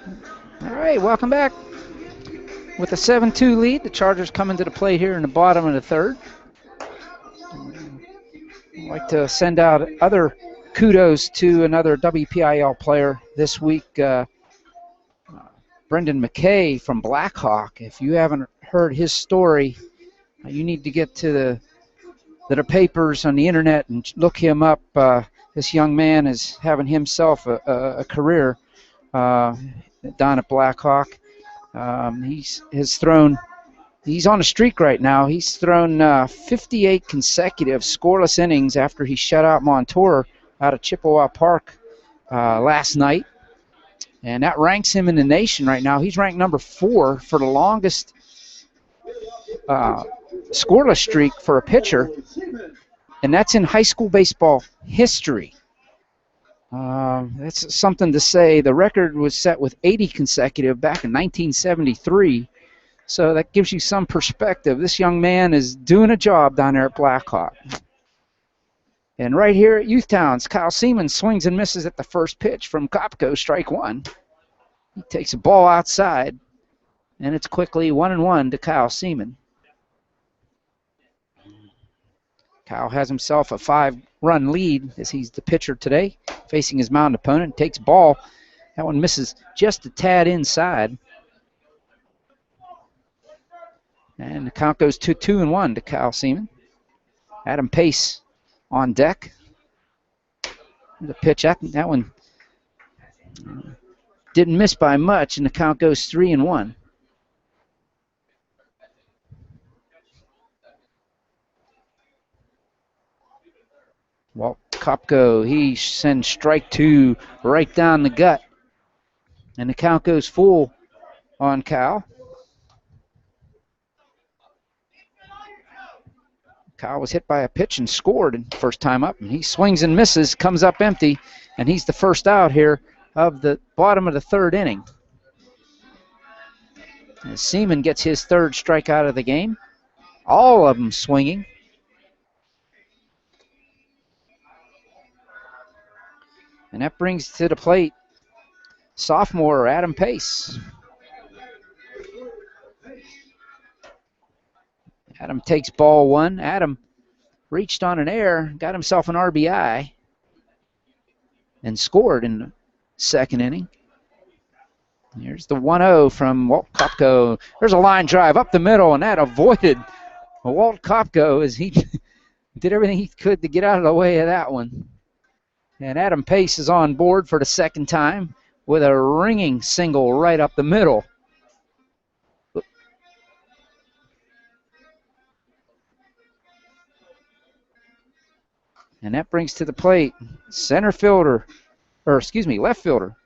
All right, welcome back. With a 7-2 lead, the Chargers coming to the plate here in the bottom of the third. I'd like to send out other kudos to another WPIL player this week, Brendan McKay from Blackhawk. If you haven't heard his story, you need to get to the papers on the internet and look him up. This young man is having himself a career down at Blackhawk. He's on a streak right now. He's thrown 58 consecutive scoreless innings after he shut out Montour out of Chippewa Park last night. And that ranks him in the nation right now. He's ranked number 4 for the longest scoreless streak for a pitcher. And that's in high school baseball history. That's something to say. The record was set with 80 consecutive back in 1973. So that gives you some perspective. This young man is doing a job down there at Blackhawk. And right here at Youthtown's, Kyle Seaman swings and misses at the first pitch from Kopko, strike one. He takes a ball outside, and it's quickly 1-1 to Kyle Seaman. Kyle has himself a 5-run lead as he's the pitcher today, facing his mound opponent. Takes ball. That one misses just a tad inside. And the count goes to 2-1 to Kyle Seaman. Adam Pace on deck. The pitch, that one didn't miss by much, and the count goes 3-1. Walt Kopko, he sends strike 2 right down the gut. And the count goes full on Kyle. Kyle was hit by a pitch and scored first time up. And he swings and misses, comes up empty, and he's the first out here of the bottom of the third inning. As Seaman gets his third strikeout of the game. All of them swinging. And that brings to the plate sophomore Adam Pace. Adam takes ball 1. Adam reached on an error, got himself an RBI, and scored in the second inning. Here's the 1-0 from Walt Kopko. There's a line drive up the middle, and that avoided Walt Kopko as he did everything he could to get out of the way of that one. And Adam Pace is on board for the second time with a ringing single right up the middle. And that brings to the plate left fielder,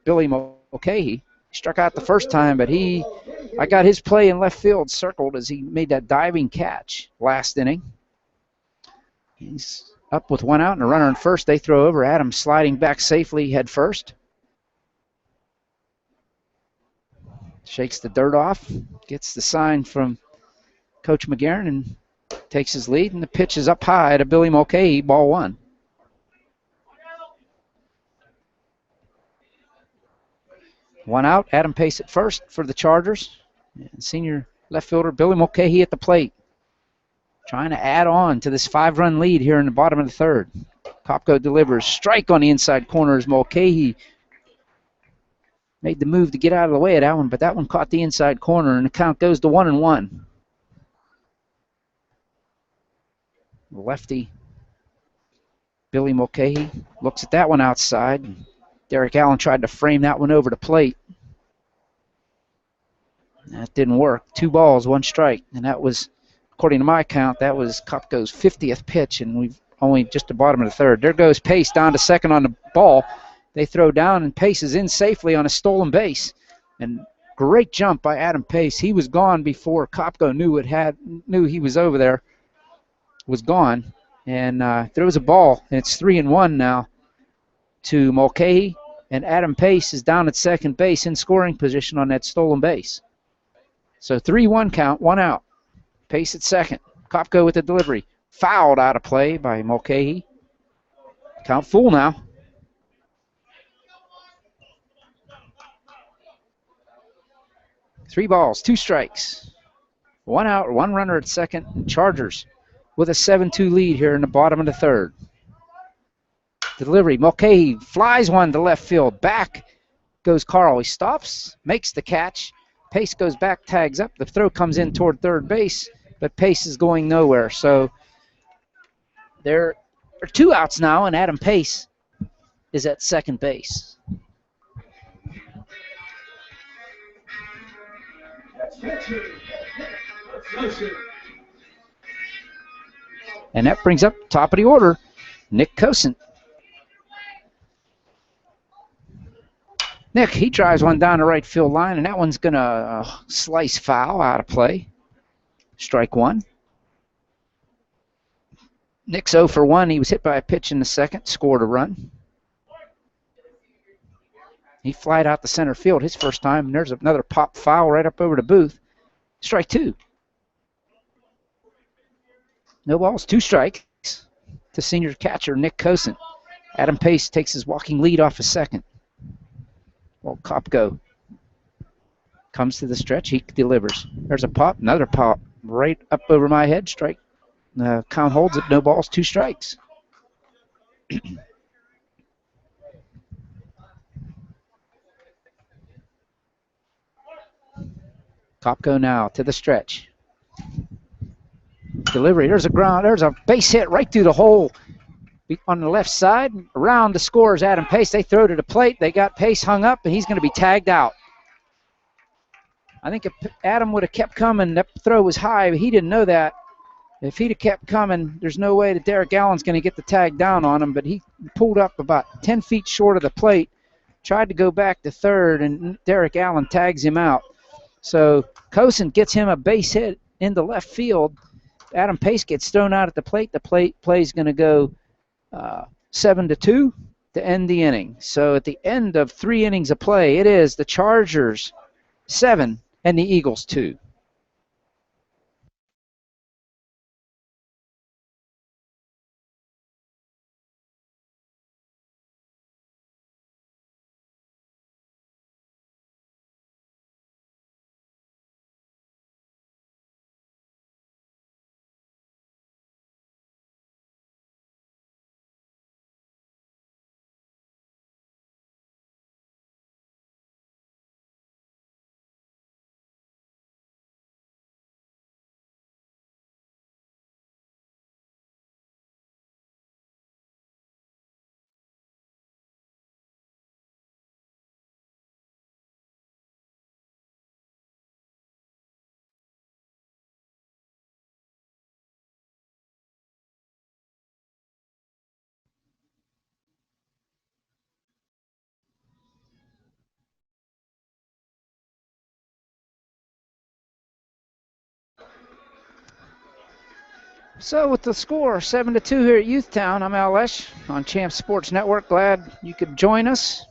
Billy Mulcahy. Struck out the first time, but I got his play in left field circled as he made that diving catch last inning. He's up with 1 out and a runner on first. They throw over. Adam sliding back safely head first. Shakes the dirt off. Gets the sign from Coach McGarren and takes his lead. And the pitch is up high to Billy Mulcahy, ball 1. One out. Adam Pace at first for the Chargers. And senior left fielder Billy Mulcahy at the plate. Trying to add on to this 5-run lead here in the bottom of the third. Kopko delivers. Strike on the inside corner as Mulcahy made the move to get out of the way of that one, but that one caught the inside corner, and the count goes to 1-1. Lefty Billy Mulcahy looks at that one outside. Derek Allen tried to frame that one over the plate. That didn't work. 2 balls, 1 strike, and that was, according to my count, that was Kopko's 50th pitch, and we've only just the bottom of the third. There goes Pace down to second on the ball. They throw down, and Pace is in safely on a stolen base. And great jump by Adam Pace. He was gone before Kopko knew he was over there, was gone. And throws a ball, and it's 3-1 now to Mulcahy. And Adam Pace is down at second base in scoring position on that stolen base. So 3-1 count, 1 out. Pace at second. Kopko with the delivery. Fouled out of play by Mulcahy. Count full now. 3 balls, 2 strikes. 1 out, 1 runner at second. Chargers with a 7-2 lead here in the bottom of the third. Delivery, Mulcahy flies one to left field. Back goes Carl. He stops, makes the catch. Pace goes back, tags up. The throw comes in toward third base, but Pace is going nowhere. So there are 2 outs now, and Adam Pace is at second base. And that brings up top of the order, Nick Cosen. Nick, he drives one down the right field line, and that one's going to slice foul out of play. Strike 1. Nick's 0 for 1. He was hit by a pitch in the second, scored a run. He flied out to center field his first time, and there's another pop foul right up over the booth. Strike 2. No balls, 2 strikes to senior catcher Nick Cosen. Adam Pace takes his walking lead off a second. Well, Kopko comes to the stretch. He delivers. There's a pop, another pop right up over my head. Strike. Count holds it. No balls, 2 strikes. Kopko now to the stretch. Delivery. There's a base hit right through the hole on the left side. Around the scores, Adam Pace. They throw to the plate. They got Pace hung up, and he's going to be tagged out. I think if Adam would have kept coming, that throw was high, but he didn't know that. If he'd have kept coming, there's no way that Derek Allen's going to get the tag down on him, but he pulled up about 10 feet short of the plate, tried to go back to third, and Derek Allen tags him out. So Cosen gets him a base hit into left field. Adam Pace gets thrown out at the plate. The play is going to go 7-2 to end the inning. So at the end of 3 innings of play, it is the Chargers 7 and the Eagles 2. So with the score 7-2 here at Youthtown, I'm OLSH on Champ Sports Network. Glad you could join us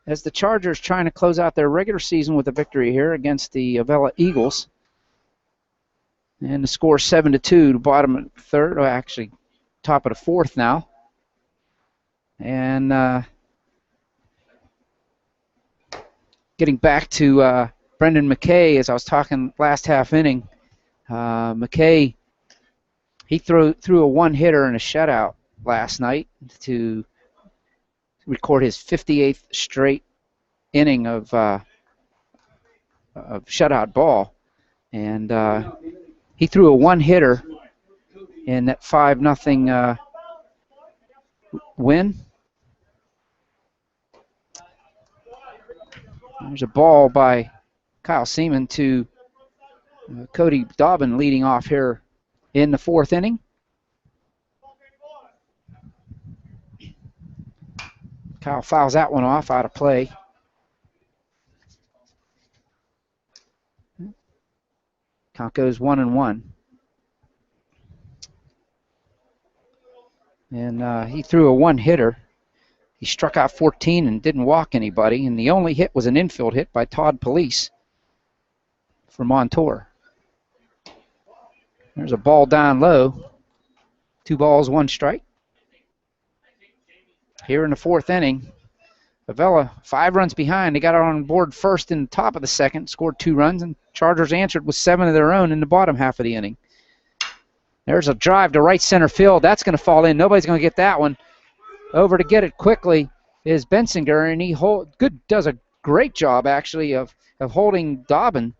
as the Chargers trying to close out their regular season with a victory here against the Avella Eagles. And the score 7-2, the bottom of the third, or actually top of the fourth now. And getting back to Brendan McKay, as I was talking last half inning, McKay, he threw a one-hitter and a shutout last night to record his 58th straight inning of shutout ball. And he threw a one-hitter in that 5-0 win. There's a ball by Kyle Seaman to Cody Dobbin leading off here in the 4th inning. Kyle fouls that one off out of play. Count goes 1-1. And he threw a one-hitter. He struck out 14 and didn't walk anybody. And the only hit was an infield hit by Todd Police for Montour. There's a ball down low. 2 balls, 1 strike. Here in the 4th inning, Avella 5 runs behind. They got on board first in the top of the second, scored 2 runs, and Chargers answered with 7 of their own in the bottom half of the inning. There's a drive to right center field. That's going to fall in. Nobody's going to get that one. Over to get it quickly is Bensinger, and he does a great job, actually, of holding Dobbin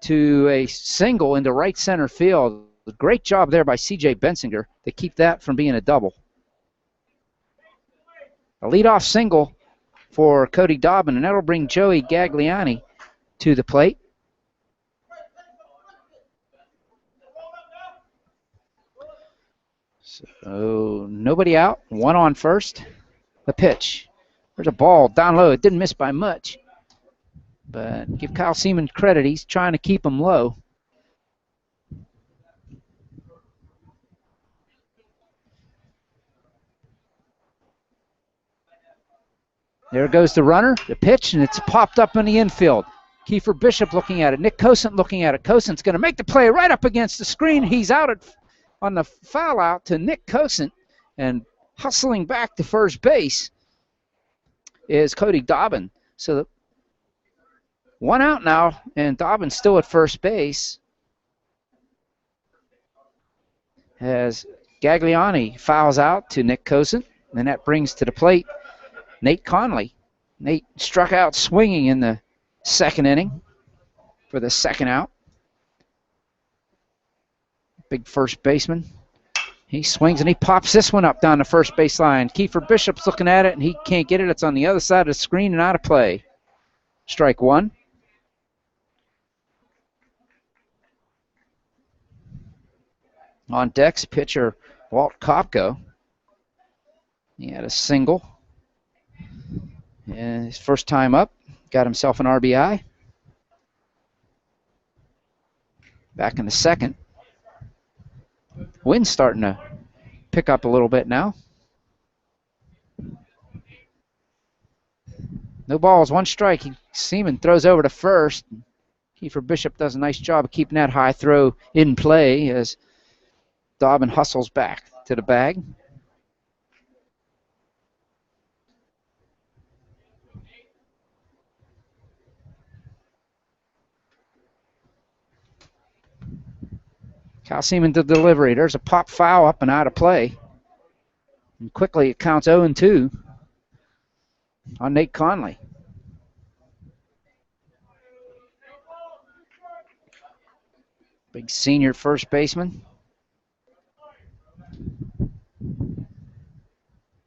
to a single into right center field. Great job there by C.J. Bensinger to keep that from being a double. A leadoff single for Cody Dobbin, and that'll bring Joey Gagliani to the plate. So nobody out, 1 on first. The pitch. There's a ball down low. It didn't miss by much, but give Kyle Seaman credit. He's trying to keep him low. There goes the runner, the pitch, and it's popped up in the infield. Kiefer Bishop looking at it. Nick Cosent looking at it. Cosent's going to make the play right up against the screen. He's out on the foul out to Nick Cosent, and hustling back to first base is Cody Dobbin. So 1 out now, and Dobbin's still at first base as Gagliani fouls out to Nick Cosent, and that brings to the plate Nate Conley. Nate struck out swinging in the second inning for the second out. Big first baseman. He swings and he pops this one up down the first base line. Kiefer Bishop's looking at it and he can't get it. It's on the other side of the screen and out of play. Strike 1. On deck's pitcher Walt Kopko. He had a single. And his first time up, got himself an RBI. Back in the second. Wind's starting to pick up a little bit now. No balls, 1 strike. Seaman throws over to first. Kiefer Bishop does a nice job of keeping that high throw in play as Dobbin hustles back to the bag. Kyle Seaman to delivery. There's a pop foul up and out of play. And quickly it counts 0-2 on Nate Conley. Big senior first baseman.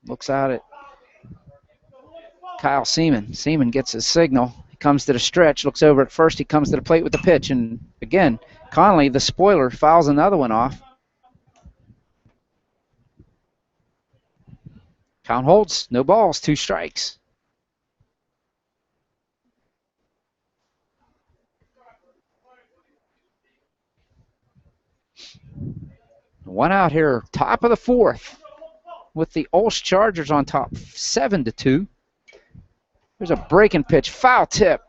Looks out at Kyle Seaman. Seaman gets his signal. He comes to the stretch, looks over at first. He comes to the plate with the pitch. And again, Conley, the spoiler, fouls another one off. Count holds, no balls, 2 strikes. One out here, top of the 4th, with the OLSH Chargers on top, 7-2. There's a breaking pitch, foul tip.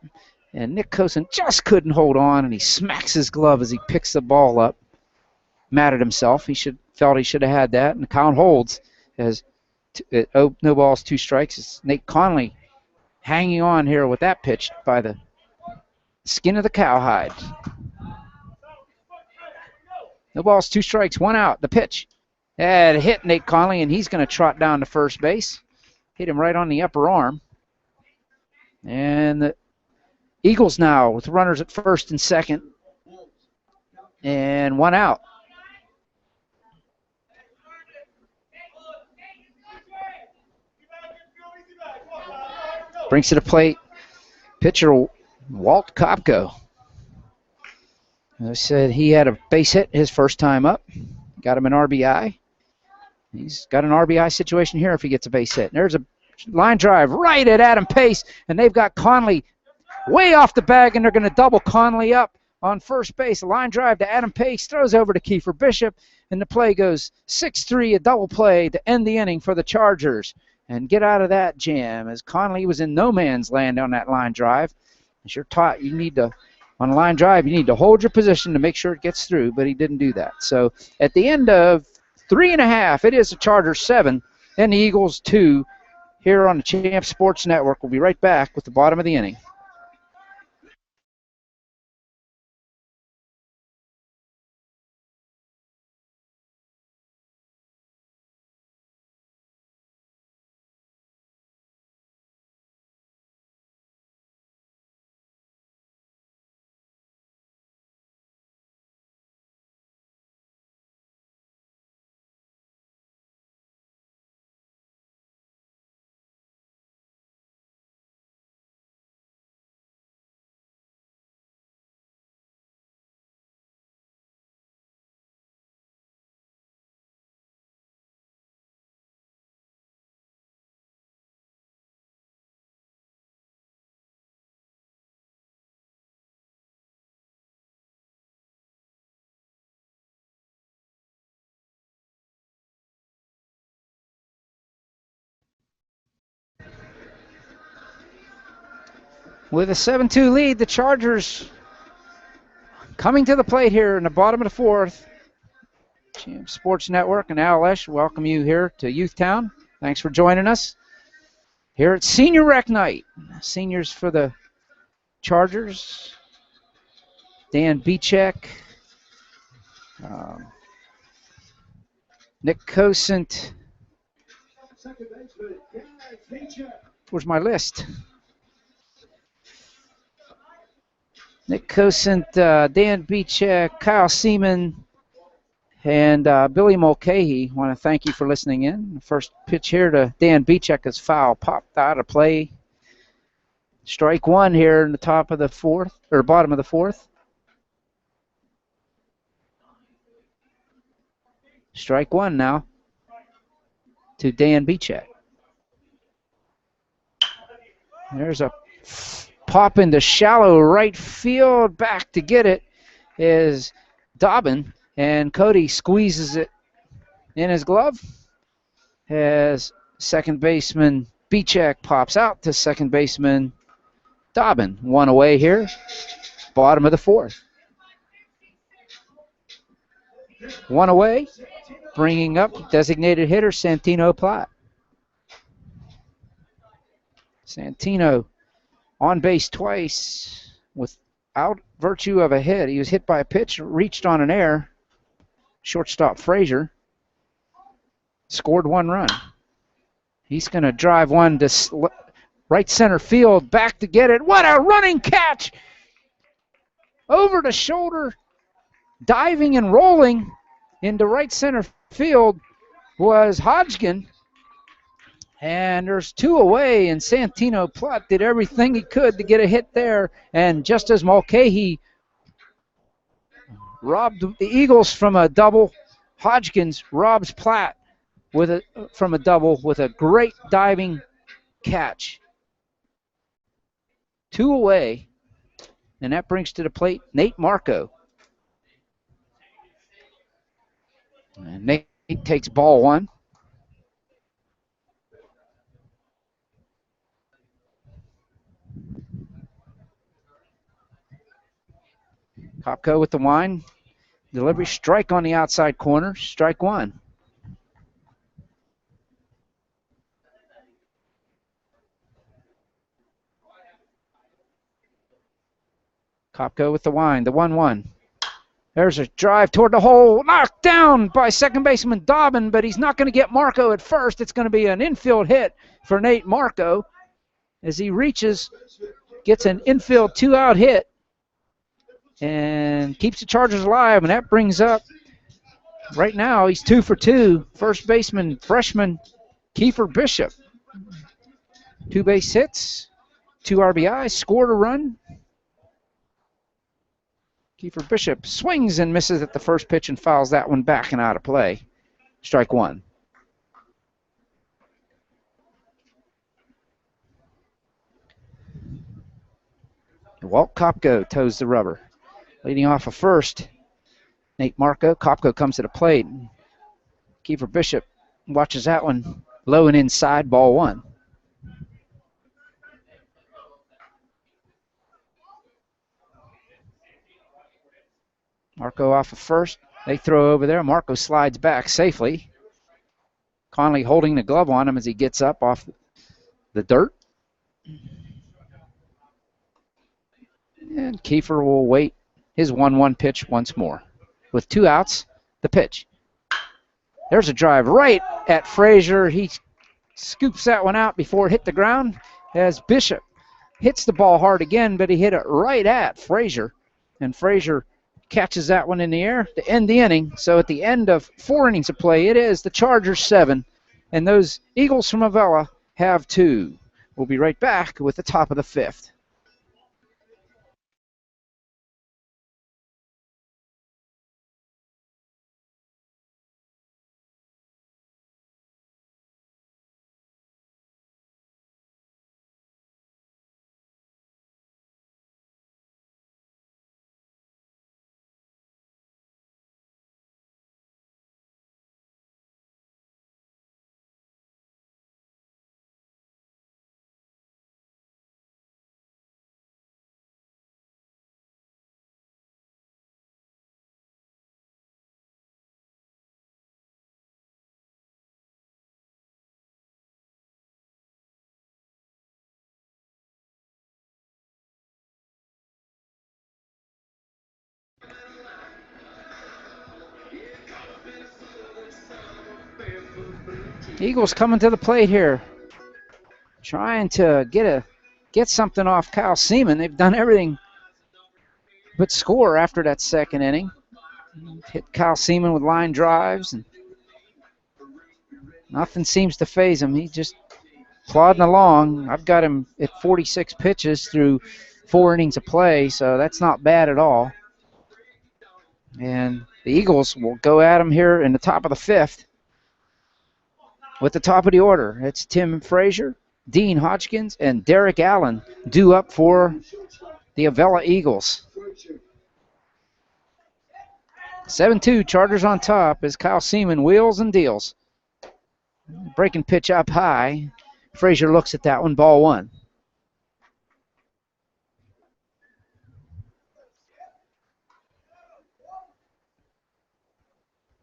And Nick Cosent just couldn't hold on, and he smacks his glove as he picks the ball up. Mad at himself. Felt he should have had that, and the count holds as no balls, 2 strikes. It's Nate Conley hanging on here with that pitch by the skin of the cowhide. No balls, 2 strikes, 1 out. The pitch. And hit Nate Conley, and he's going to trot down to first base. Hit him right on the upper arm. And the Eagles now with runners at first and second. And 1 out. Brings to the plate pitcher Walt Kopko. As I said, he had a base hit his first time up. Got him an RBI. He's got an RBI situation here if he gets a base hit. And there's a line drive right at Adam Pace, and they've got Conley way off the bag, and they're going to double Conley up on first base. A line drive to Adam Pace, throws over to Kiefer Bishop, and the play goes 6-3, a double play to end the inning for the Chargers. And get out of that jam, as Conley was in no man's land on that line drive. As you're taught, you need to, on a line drive, you need to hold your position to make sure it gets through, but he didn't do that. So at the end of 3.5, it is the Chargers 7 and the Eagles 2 here on the Champ Sports Network. We'll be right back with the bottom of the inning. With a 7-2 lead, the Chargers coming to the plate here in the bottom of the fourth. Champ Sports Network and OLSH welcome you here to Youthtown. Thanks for joining us here at Senior Rec Night. Seniors for the Chargers. Dan Bichek, Nick Cosent. Where's my list? Nick Cosent, Dan Bichek, Kyle Seaman, and Billy Mulcahy. I want to thank you for listening in. First pitch here to Dan Bichek is foul, popped out of play. Strike one here in the top of the fourth, or bottom of the fourth. Strike one now to Dan Bichek. There's a pop into shallow right field. Back to get it is Dobbin, and Cody squeezes it in his glove as second baseman Bichek pops out to second baseman Dobbin. One away here, bottom of the fourth. One away, bringing up designated hitter Santino Platt. Santino on base twice without virtue of a hit. He was hit by a pitch, reached on an error. Shortstop Frazier scored one run. He's going to drive one to right center field, back to get it. What a running catch! Over the shoulder, diving and rolling into right center field was Hodgkin. And there's two away, and Santino Platt did everything he could to get a hit there. And just as Mulcahy robbed the Eagles from a double, Hodgkins robs Platt from a double with a great diving catch. Two away, and that brings to the plate Nate Marco. And Nate takes ball one. Kopko with the line. Delivery, strike on the outside corner. Strike one. Kopko with the line, the 1-1. There's a drive toward the hole. Knocked down by second baseman Dobbin, but he's not going to get Marco at first. It's going to be an infield hit for Nate Marco as he reaches, gets an infield two-out hit, and keeps the Chargers alive, and that brings up, right now, he's 2 for 2, first baseman, freshman Kiefer Bishop. 2 base hits, 2 RBIs, scored a run. Kiefer Bishop swings and misses at the first pitch and fouls that one back and out of play. Strike one. Walt Kopko toes the rubber. Leading off of first, Nate Marco. Kopko comes to the plate. Kiefer Bishop watches that one low and inside, ball one. Marco off of first. They throw over there. Marco slides back safely. Conley holding the glove on him as he gets up off the dirt. And Kiefer will wait his 1-1 pitch once more. With 2 outs, the pitch. There's a drive right at Frazier. He scoops that one out before it hit the ground as Bishop hits the ball hard again, but he hit it right at Frazier. And Frazier catches that one in the air to end the inning. So at the end of 4 innings of play, it is the Chargers 7, and those Eagles from Avella have 2. We'll be right back with the top of the 5th. Eagles coming to the plate here, trying to get something off Kyle Seaman. They've done everything but score after that 2nd inning. Hit Kyle Seaman with line drives, and nothing seems to faze him. He's just plodding along. I've got him at 46 pitches through 4 innings of play, so that's not bad at all. And the Eagles will go at him here in the top of the 5th. With the top of the order, it's Tim Frazier, Dean Hodgkins, and Derek Allen due up for the Avella Eagles. 7-2, Chargers on top as Kyle Seaman wheels and deals. Breaking pitch up high. Frazier looks at that one, ball 1.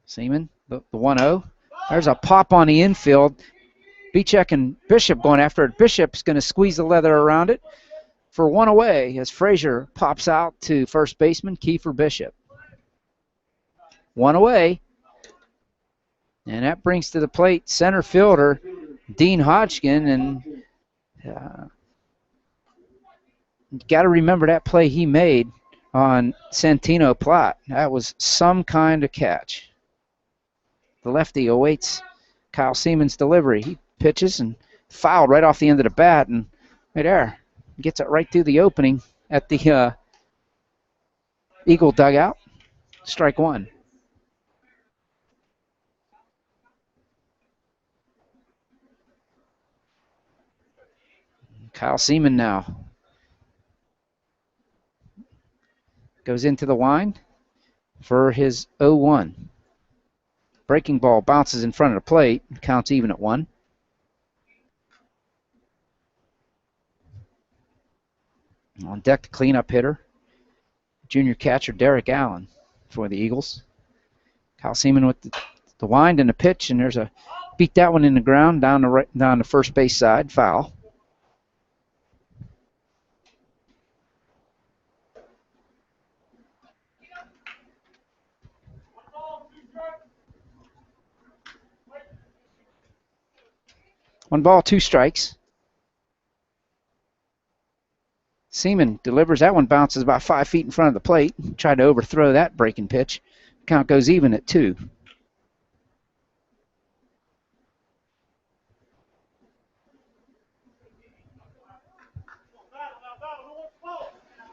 Seaman, the 1-0. There's a pop on the infield. Bichek and Bishop going after it. Bishop's going to squeeze the leather around it for 1 away as Frazier pops out to first baseman Kiefer Bishop. 1 away. And that brings to the plate center fielder Dean Hodgkin. And you got to remember that play he made on Santino Plot. That was some kind of catch. The lefty awaits Kyle Seaman's delivery. He pitches and fouled right off the end of the bat, and right there, gets it right through the opening at the Eagle dugout. Strike 1. Kyle Seaman now goes into the wind for his 0-1. Breaking ball bounces in front of the plate, counts even at 1. On deck, the cleanup hitter, junior catcher Derek Allen for the Eagles. Kyle Seaman with the wind and the pitch, and there's a beat that one in the ground down the first base side, foul. One ball, 2 strikes. Seaman delivers. That one bounces about 5 feet in front of the plate. Tried to overthrow that breaking pitch. Count goes even at 2.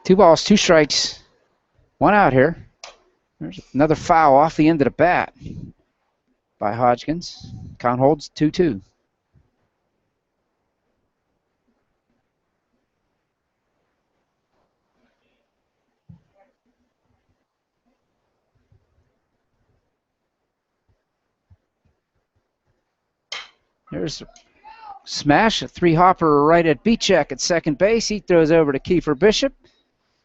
Two balls, 2 strikes. 1 out here. There's another foul off the end of the bat by Hodgkins. Count holds 2-2. There's a smash, a 3-hopper right at Bichek at second base. He throws over to Kiefer Bishop.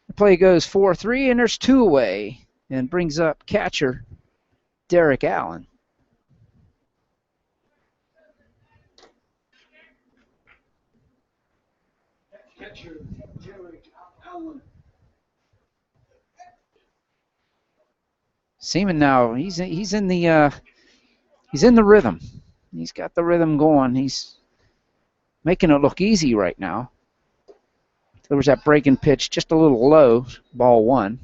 The play goes 4-3, and there's 2 away, and brings up catcher Derek Allen. Conlon. Seaman now, he's in the rhythm. He's got the rhythm going. He's making it look easy right now. There was that breaking pitch just a little low, ball one.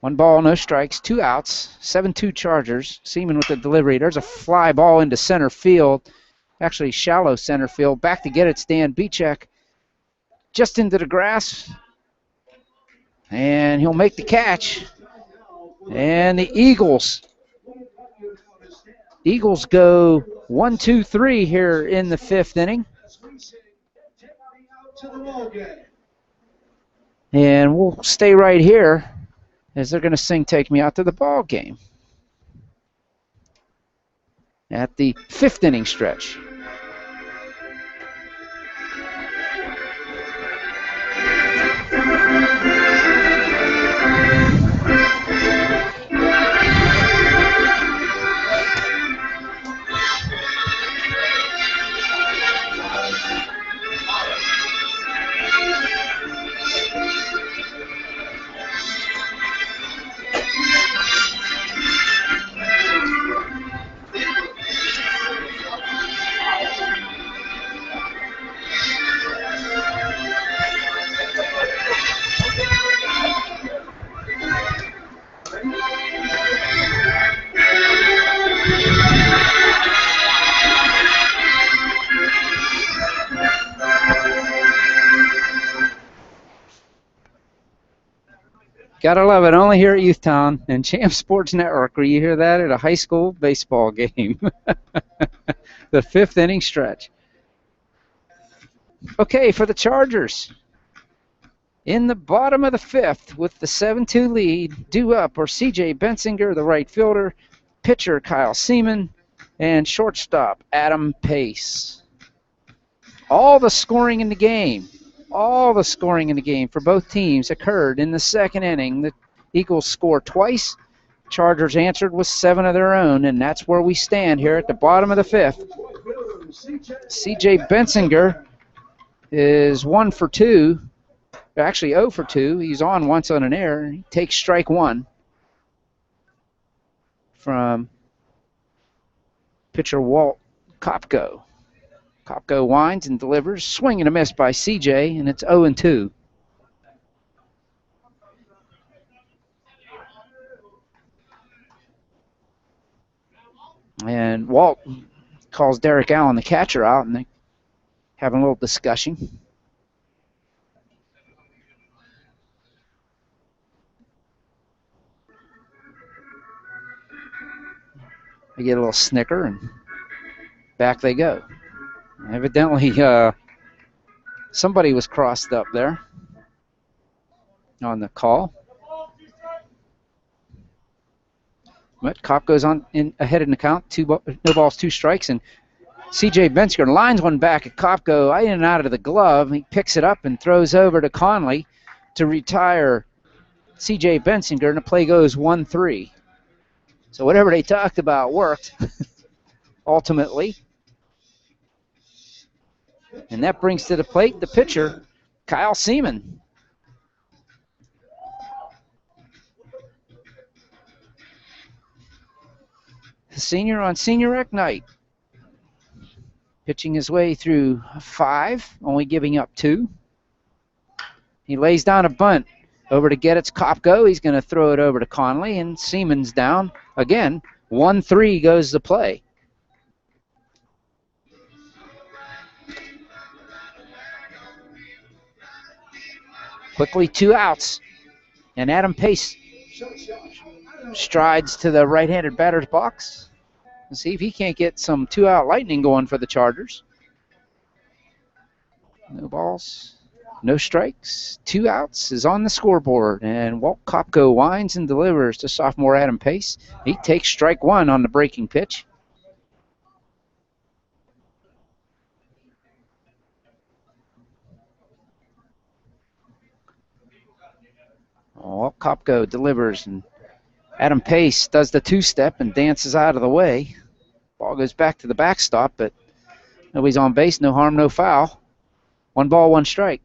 One ball, no strikes, 2 outs, 7-2 Chargers. Seaman with the delivery. There's a fly ball into center field. Actually, shallow center field. Back to get it, Stan Bichek. Just into the grass. And he'll make the catch. And the Eagles go 1-2-3 here in the 5th inning. And we'll stay right here as they're going to sing Take Me Out to the Ball Game at the 5th inning stretch. Gotta love it. Only here at Youth Town and Champ Sports Network, where you hear that at a high school baseball game. The 5th inning stretch. Okay, for the Chargers. In the bottom of the 5th with the 7-2 lead, due up are C.J. Bensinger, the right fielder, pitcher Kyle Seaman, and shortstop Adam Pace. All the scoring in the game for both teams occurred in the 2nd inning. The Eagles scored twice. Chargers answered with 7 of their own, and that's where we stand here at the bottom of the 5th. C.J. Bensinger is 1 for 2. Actually 0 for 2. He's on once on an error. He takes strike 1 from pitcher Walt Kopko. Kopko winds and delivers. Swing and a miss by CJ, and it's 0-2. And Walt calls Derek Allen, the catcher, out, and they having a little discussion. They get a little snicker, and back they go. Evidently, somebody was crossed up there on the call. But Cop goes on in ahead in the count. No balls, 2 strikes, and C.J. Bensinger lines one back at Kopko, in and out of the glove. He picks it up and throws over to Conley to retire C.J. Bensinger, and the play goes 1-3. So whatever they talked about worked, ultimately. And that brings to the plate the pitcher, Kyle Seaman. The senior on Senior Rec night. Pitching his way through 5, only giving up 2. He lays down a bunt over to Geddes Kopko. He's going to throw it over to Conley, and Seaman's down. Again, 1-3 goes the play. Quickly 2 outs, and Adam Pace strides to the right-handed batter's box. Let's see if he can't get some 2-out lightning going for the Chargers. No balls, no strikes, 2 outs is on the scoreboard, and Walt Kopko winds and delivers to sophomore Adam Pace. He takes strike 1 on the breaking pitch. Walt Kopko delivers, and Adam Pace does the 2-step and dances out of the way. Ball goes back to the backstop, but nobody's on base. No harm, no foul. 1 ball, 1 strike.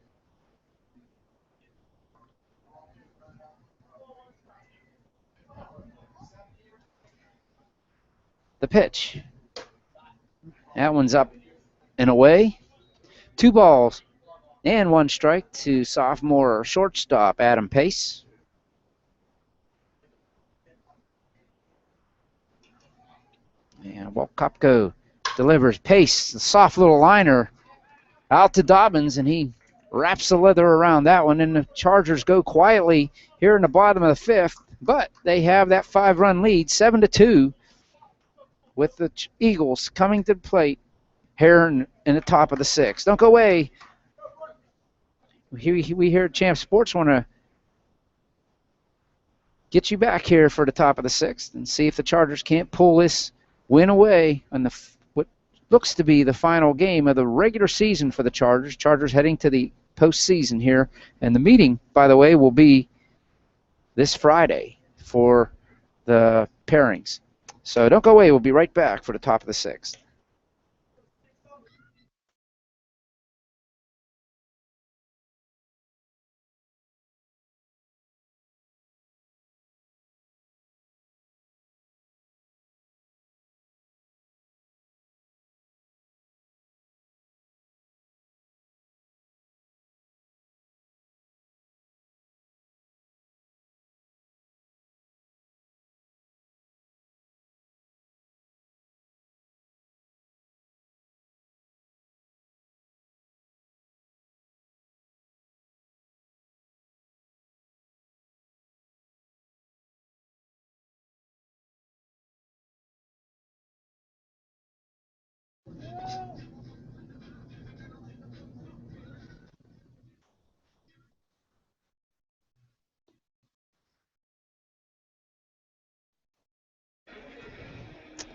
The pitch. That one's up and away. 2 balls and 1 strike to sophomore shortstop Adam Pace. And Kopko delivers. Pace, the soft little liner, out to Dobbins, and he wraps the leather around that one. And the Chargers go quietly here in the bottom of the 5th, but they have that 5-run lead, 7-2, with the Eagles coming to the plate here in the top of the 6th. Don't go away. We here at Champ Sports want to get you back here for the top of the 6th and see if the Chargers can't pull this win away on what looks to be the final game of the regular season for the Chargers. Chargers heading to the postseason here. And the meeting, by the way, will be this Friday for the pairings. So don't go away. We'll be right back for the top of the 6th.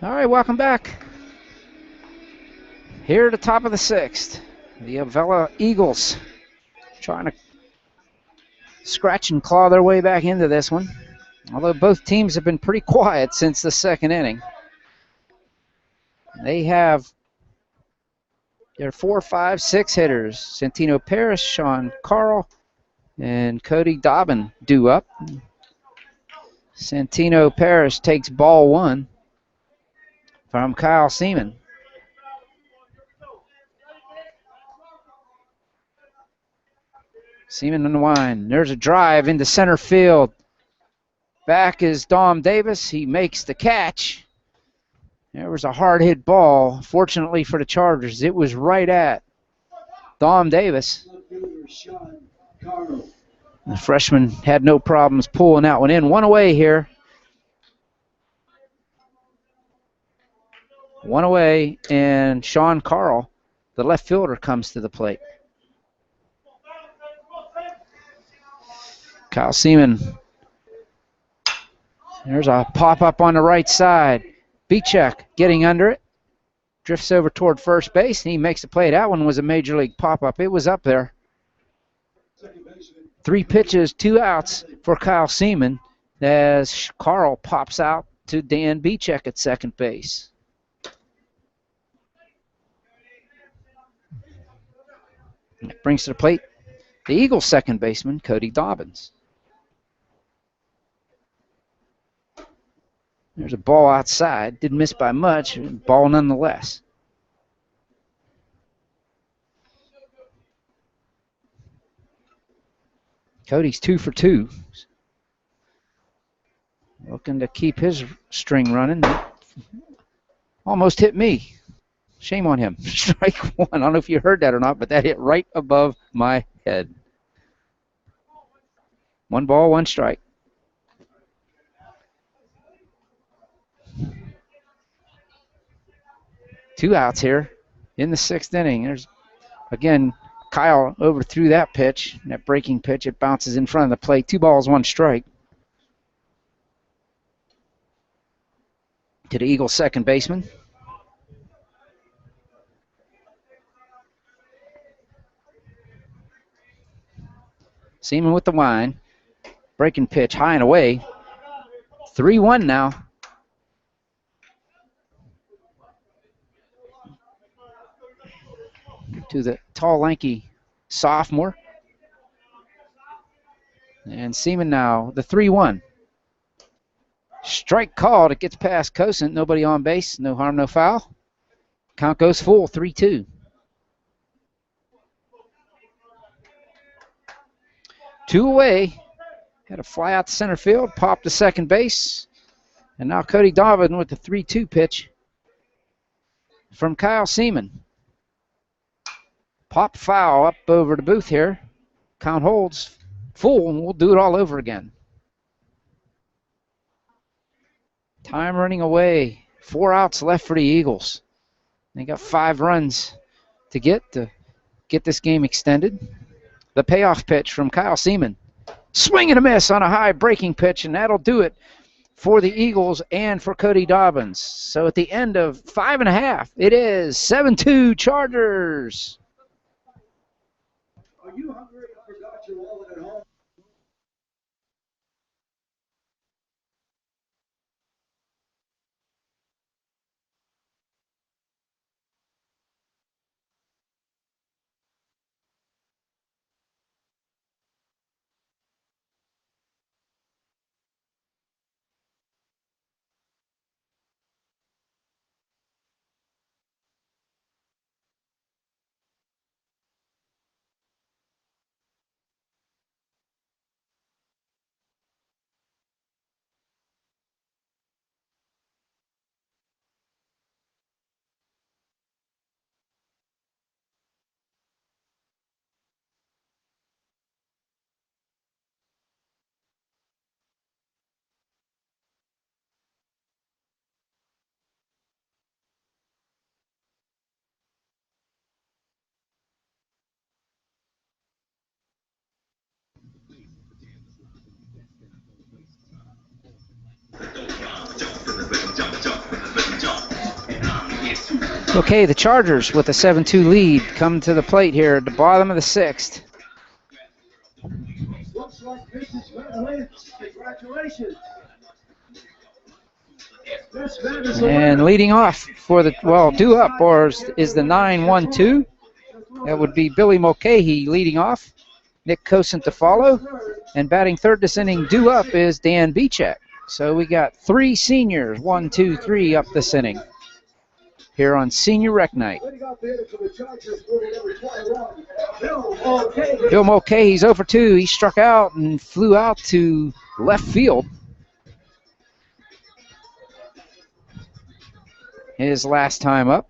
All right, welcome back. Here at the top of the 6th, the Avella Eagles trying to scratch and claw their way back into this one, although both teams have been pretty quiet since the 2nd inning. They have their 4, 5, 6 hitters, Santino Parrish, Sean Carl, and Cody Dobbin due up. Santino Parrish takes ball 1 from Kyle Seaman. Seaman on the line. There's a drive into center field. Back is Dom Davis. He makes the catch. There was a hard hit ball. Fortunately for the Chargers, it was right at Dom Davis. The freshman had no problems pulling that one in. 1 away here. 1 away, and Sean Carl, the left fielder, comes to the plate. Kyle Seaman. There's a pop-up on the right side. Bichek getting under it. Drifts over toward first base, and he makes the play. That one was a major league pop-up. It was up there. 3 pitches, 2 outs for Kyle Seaman as Carl pops out to Dan Bichek at second base. That brings to the plate the Eagles' second baseman, Cody Dobbins. There's a ball outside. Didn't miss by much. Ball nonetheless. Cody's 2 for 2. Looking to keep his string running. Almost hit me. Shame on him. Strike 1. I don't know if you heard that or not, but that hit right above my head. 1 ball, 1 strike. Two outs here in the 6th inning. There's, again, Kyle overthrew that pitch, that breaking pitch. It bounces in front of the plate. 2 balls, 1 strike. To the Eagles' second baseman. Seaman with the line. Breaking pitch, high and away. 3-1 now. to the tall, lanky sophomore. And Seaman now, the 3-1. Strike called. It gets past Cosent. Nobody on base. No harm, no foul. Count goes full, 3-2. Two away. Had a fly out to center field, popped to second base. And now Cody Dobbin with the 3-2 pitch from Kyle Seaman. Pop foul up over the booth here. Count holds full, and we'll do it all over again. Time running away. 4 outs left for the Eagles. They got 5 runs to get this game extended. The payoff pitch from Kyle Seaman. Swing and a miss on a high breaking pitch, and that'll do it for the Eagles and for Cody Dobbins. So at the end of 5.5, it is 7-2 Chargers. Are you hungry? I forgot your wallet at home. Okay, the Chargers with a 7-2 lead come to the plate here at the bottom of the 6th. Looks like this is going to win. Congratulations. And leading off for the, well, due up or is the 9-1-2. That would be Billy Mulcahy leading off. Nick Cosent to follow. And batting third this inning, due up is Dan Bichek. So we got 3 seniors, 1, 2, 3 up this inning here on Senior Rec Night. Bill Mulcahy's 0 for 2. He struck out and flew out to left field. His last time up.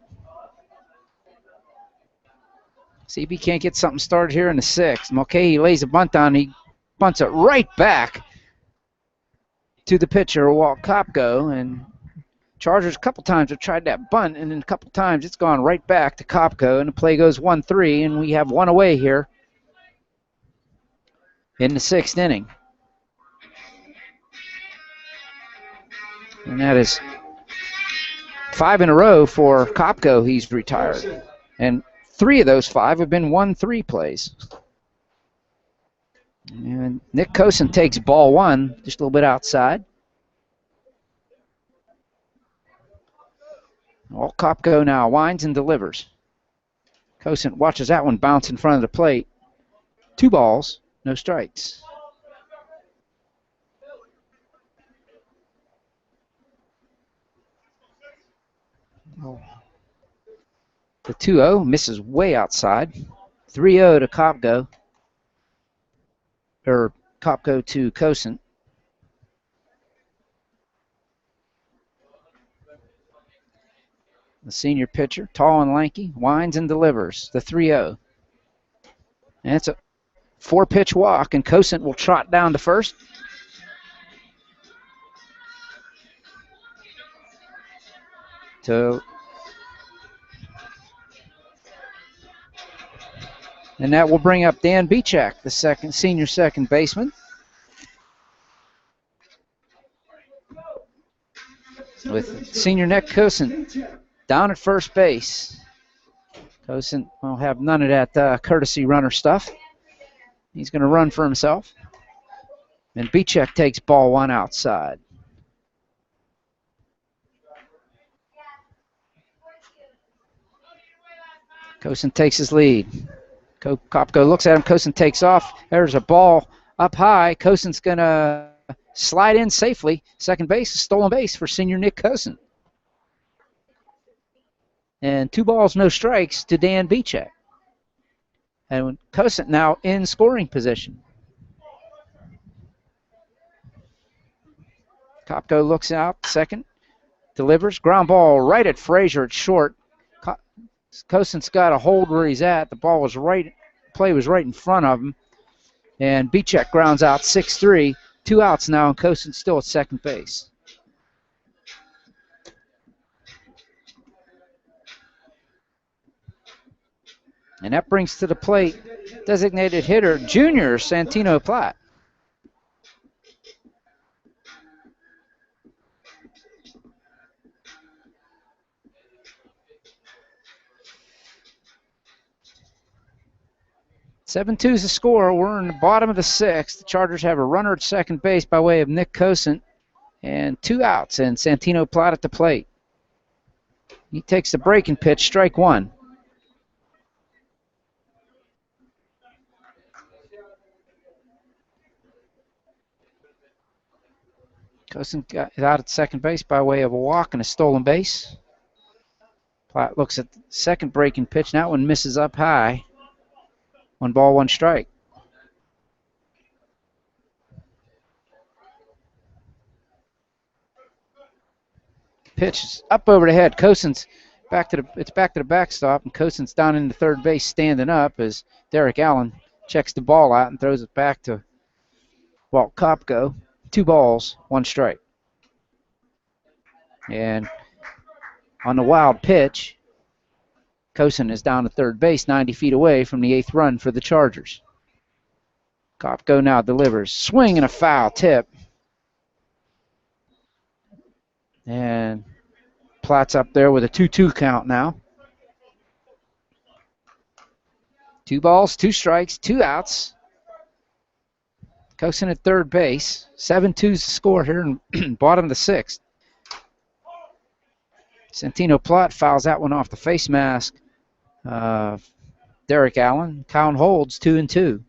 See if he can't get something started here in the 6th. Mulcahy lays a bunt on. He bunts it right back to the pitcher, Walt Kopko. And Chargers a couple times have tried that bunt, and then a couple times it's gone right back to Kopko. And the play goes 1-3, and we have 1 away here in the 6th inning. And that is 5 in a row for Kopko. He's retired. And 3 of those 5 have been 1-3 plays. And Nick Cosent takes ball 1, just a little bit outside. All Kopko now winds and delivers. Cosent watches that one bounce in front of the plate. 2 balls, no strikes. Oh. The 2-0 misses way outside. 3-0 to Kopko. Or Kopko to Cosent. The senior pitcher, tall and lanky, winds and delivers. The 3-0. And it's a 4-pitch walk, and Cosent will trot down to first. And that will bring up Dan Bichak, the senior second baseman. With senior Nick Cosent down at first base. Cosent will have none of that courtesy runner stuff. He's going to run for himself. And Bichak takes ball 1 outside. Cosin takes his lead. Kopko looks at him. Cosin takes off. There's a ball up high. Cosin's going to slide in safely. Second base, a stolen base for senior Nick Cosin. And 2 balls, no strikes to Dan Bichek. And Cosin now in scoring position. Kopko looks out, second, delivers, ground ball right at Frazier at short. Cosin's got a hold where he's at. The ball was right, play was right in front of him. And Bichek grounds out 6-3. 2 outs now, and Cosin's still at second base. And that brings to the plate designated hitter, junior Santino Platt. Seven-2 is the score. We're in the bottom of the 6th. The Chargers have a runner at second base by way of Nick Cosin. And 2 outs, and Santino Platt at the plate. He takes the breaking pitch, strike 1. Cosin got out at second base by way of a walk and a stolen base. Platt looks at the second breaking pitch. That one misses up high. 1 ball, 1 strike. Pitch is up over the head. Cosin's back to the backstop, and Cosin's down into third base standing up as Derek Allen checks the ball out and throws it back to Walt Kopko. 2 balls, 1 strike. And on the wild pitch, Cosin is down to third base, 90 feet away from the 8th run for the Chargers. Kopko now delivers. Swing and a foul tip. And Platt's up there with a 2-2 count now. 2 balls, 2 strikes, 2 outs. Cosin at third base. 7-2 is the score here in bottom of the 6th. Santino Platt fouls that one off the face mask. Derek Allen. Count holds 2-2.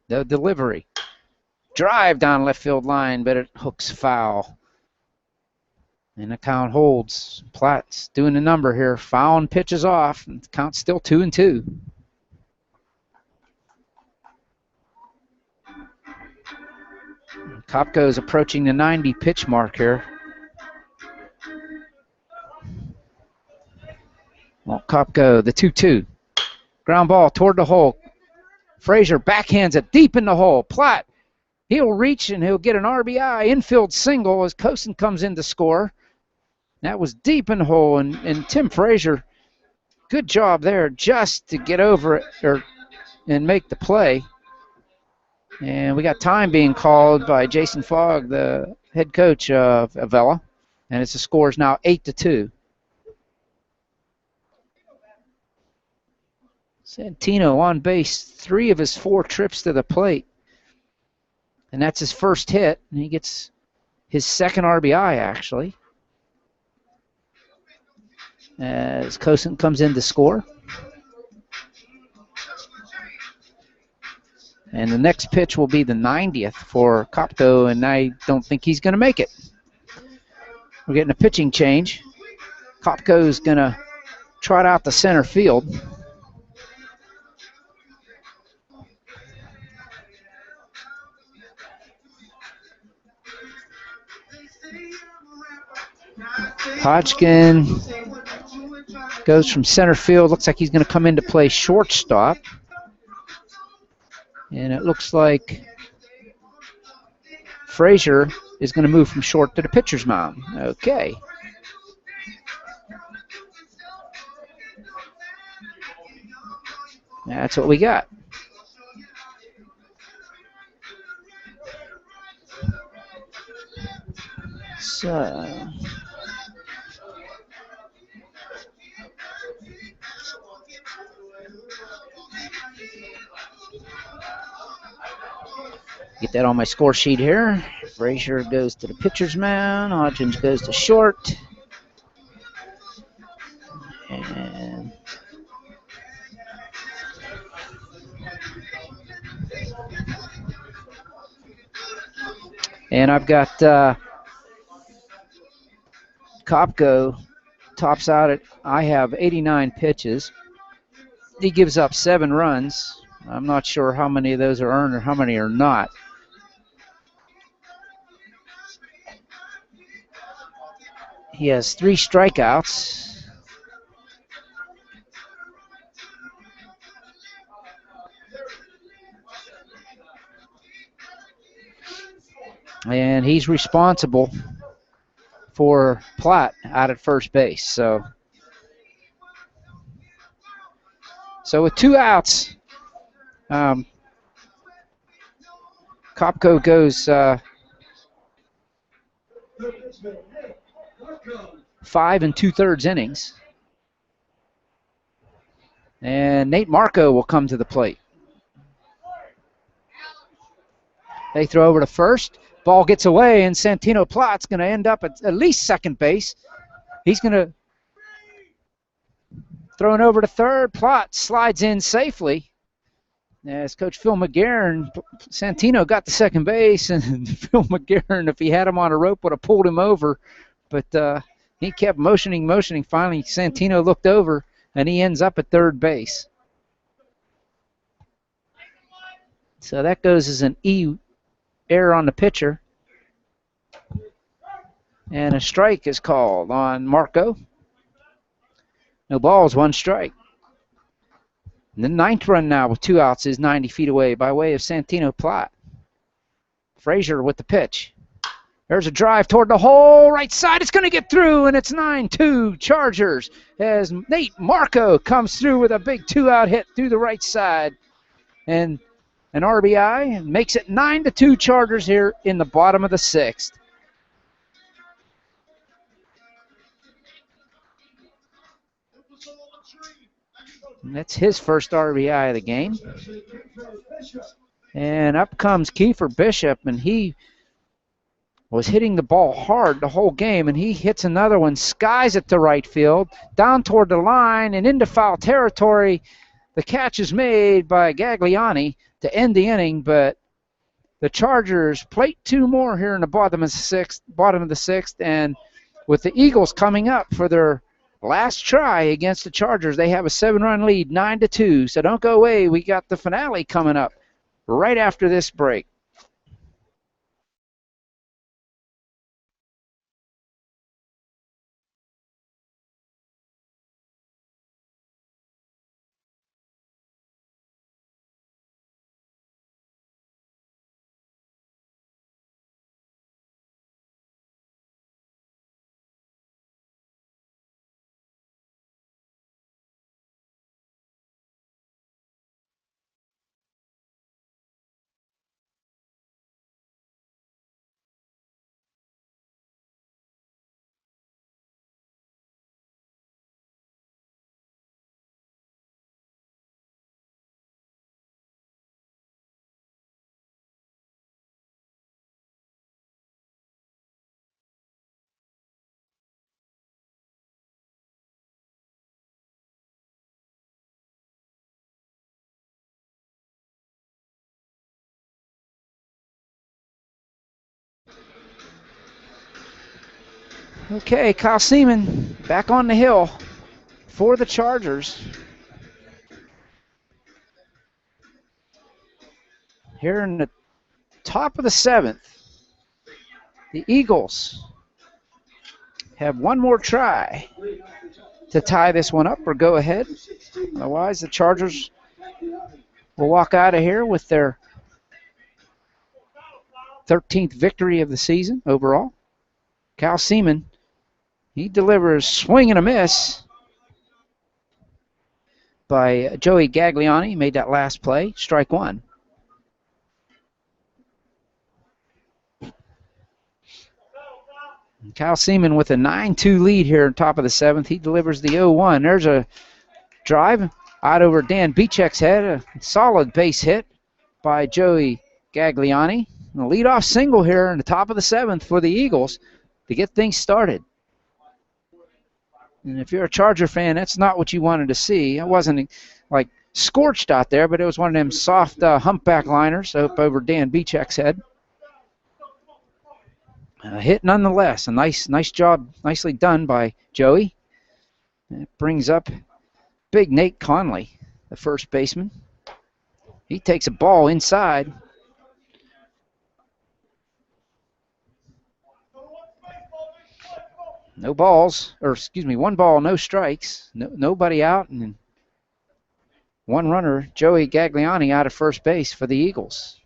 The delivery. Drive down left field line, but it hooks foul. And the count holds. Platt's doing the number here. Foul and pitches off. And the count's still 2-2. Kopko's approaching the 90 pitch mark here. Well, Kopko, the 2-2. Ground ball toward the hole. Frazier backhands it deep in the hole. Platt, he'll reach and he'll get an RBI infield single as Cosin comes in to score. That was deep in the hole, and Tim Frazier, good job there just to get over it and make the play. And we got time being called by Jason Fogg, the head coach of Avella, and the score is now 8-2. Santino on base 3 of his 4 trips to the plate, and that's his first hit, and he gets his second RBI actually. As Cosin comes in to score. And the next pitch will be the 90th for Kopko, and I don't think he's going to make it. We're getting a pitching change. Kopko's going to trot out the center field. Hodgkin goes from center field. Looks like he's going to come in to play shortstop. And it looks like Frazier is going to move from short to the pitcher's mound. Okay. That's what we got. So Get that on my score sheet here. Frazier goes to the pitcher's mound. Hodgins goes to short. And I've got Kopko tops out at, I have 89 pitches. He gives up 7 runs. I'm not sure how many of those are earned or how many are not. He has 3 strikeouts. And he's responsible for Platt out at first base. So with 2 outs, Kopko goes 5 2/3 innings. And Nate Marco will come to the plate. They throw over to first. Ball gets away, and Santino Platt's going to end up at least second base. He's going to throw it over to third. Platt slides in safely. As Coach Phil McGarren, Santino got to second base, and Phil McGarren, if he had him on a rope, would have pulled him over. But he kept motioning. Finally, Santino looked over, and he ends up at third base. So that goes as an error on the pitcher. And a strike is called on Marco. No balls, 1 strike. And the 9th run now with 2 outs is 90 feet away by way of Santino Platt. Frazier with the pitch. There's a drive toward the hole, right side. It's going to get through, and it's 9-2 Chargers as Nate Marco comes through with a big 2-out hit through the right side. And an RBI makes it 9-2 Chargers here in the bottom of the 6th. And that's his first RBI of the game. And up comes Kiefer Bishop, and he was hitting the ball hard the whole game, and he hits another one, skies it to right field, down toward the line, and into foul territory. The catch is made by Gagliani to end the inning, but the Chargers plate 2 more here in the bottom of the 6th, and with the Eagles coming up for their last try against the Chargers, they have a 7-run lead, 9-2. So don't go away. We got the finale coming up right after this break. Okay, Kyle Seaman back on the hill for the Chargers. Here in the top of the 7th, the Eagles have one more try to tie this one up or go ahead. Otherwise, the Chargers will walk out of here with their 13th victory of the season overall. Kyle Seaman, he delivers swing and a miss by Joey Gagliani. Made that last play, strike 1. And Kyle Seaman with a 9-2 lead here on top of the 7th. He delivers the 0-1. There's a drive Out over Dan Beechek's head. A solid base hit by Joey Gagliani. A leadoff single here in the top of the 7th for the Eagles to get things started. And if you're a Charger fan, that's not what you wanted to see. It wasn't like scorched out there, but it was one of them soft humpback liners up over Dan Beechek's head. Hit nonetheless. A nice job, nicely done by Joey. It brings up big Nate Conley, the first baseman. He takes a ball inside. No balls, or excuse me, 1 ball, no strikes, nobody out, and 1 runner, Joey Gagliani, out of first base for the Eagles.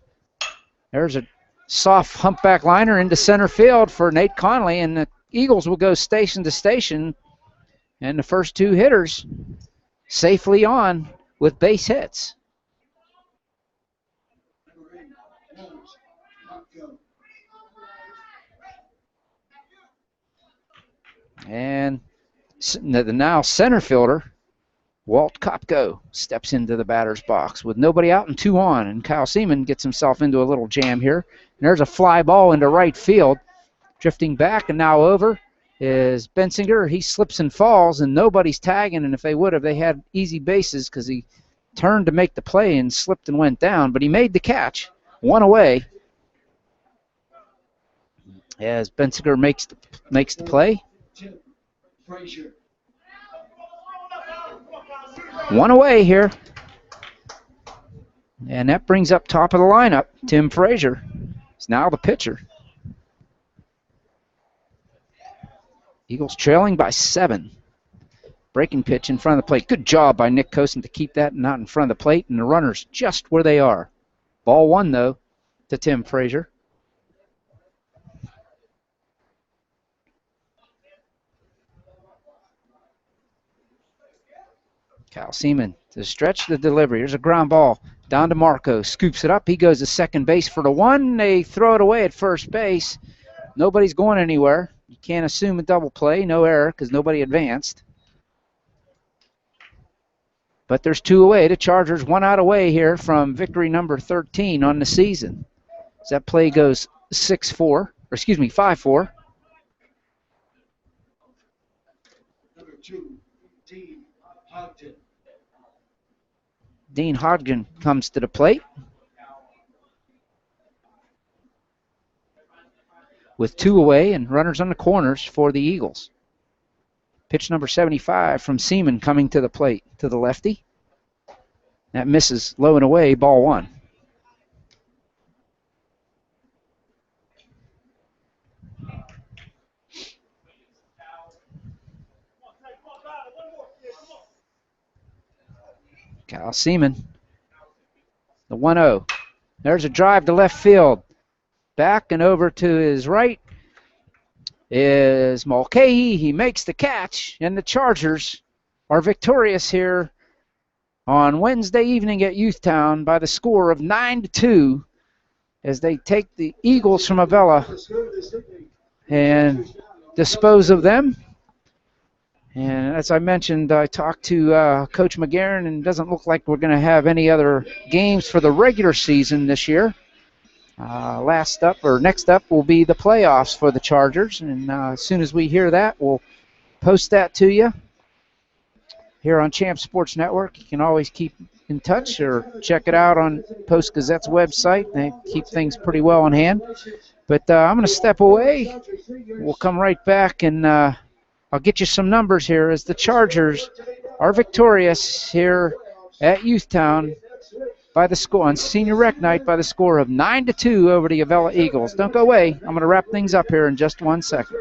There's a soft humpback liner into center field for Nate Conley, and the Eagles will go station to station, and the first 2 hitters safely on with base hits. And the now center fielder, Walt Kopko, steps into the batter's box with nobody out and 2 on. And Kyle Seaman gets himself into a little jam here. And there's a fly ball into right field. Drifting back and now over is Bensinger. He slips and falls, and nobody's tagging. And if they would have, they had easy bases because he turned to make the play and slipped and went down. But he made the catch. 1 away as Bensinger makes the play. 1 away here. And that brings up top of the lineup, Tim Frazier. He's now the pitcher. Eagles trailing by 7. Breaking pitch in front of the plate. Good job by Nick Cosen to keep that not in front of the plate, and the runners just where they are. Ball 1, though, to Tim Frazier. Kyle Seaman to stretch the delivery. Here's a ground ball down to Marco. Scoops it up. He goes to second base for the 1. They throw it away at first base. Nobody's going anywhere. You can't assume a double play. No error because nobody advanced. But there's 2 away. The Chargers 1 out away here from victory number 13 on the season. As that play goes 5-4. Number 2, Dean Hodgson. Dean Hodgson comes to the plate with 2 away and runners on the corners for the Eagles. Pitch number 75 from Seaman coming to the plate to the lefty. That misses low and away, ball 1. Kyle Seaman, the 1-0. There's a drive to left field. Back and over to his right is Mulcahy. He makes the catch, and the Chargers are victorious here on Wednesday evening at Youthtown by the score of 9-2 as they take the Eagles from Avella and dispose of them. And as I mentioned, I talked to Coach McGarren, and it doesn't look like we're going to have any other games for the regular season this year. Next up will be the playoffs for the Chargers, and as soon as we hear that, we'll post that to you here on Champ Sports Network. You can always keep in touch or check it out on Post Gazette's website. They keep things pretty well on hand. But I'm going to step away. We'll come right back, and I'll get you some numbers here as the Chargers are victorious here at Youthtown by the score on Senior Rec Night by the score of 9-2 over the Avella Eagles. Don't go away. I'm going to wrap things up here in just 1 second.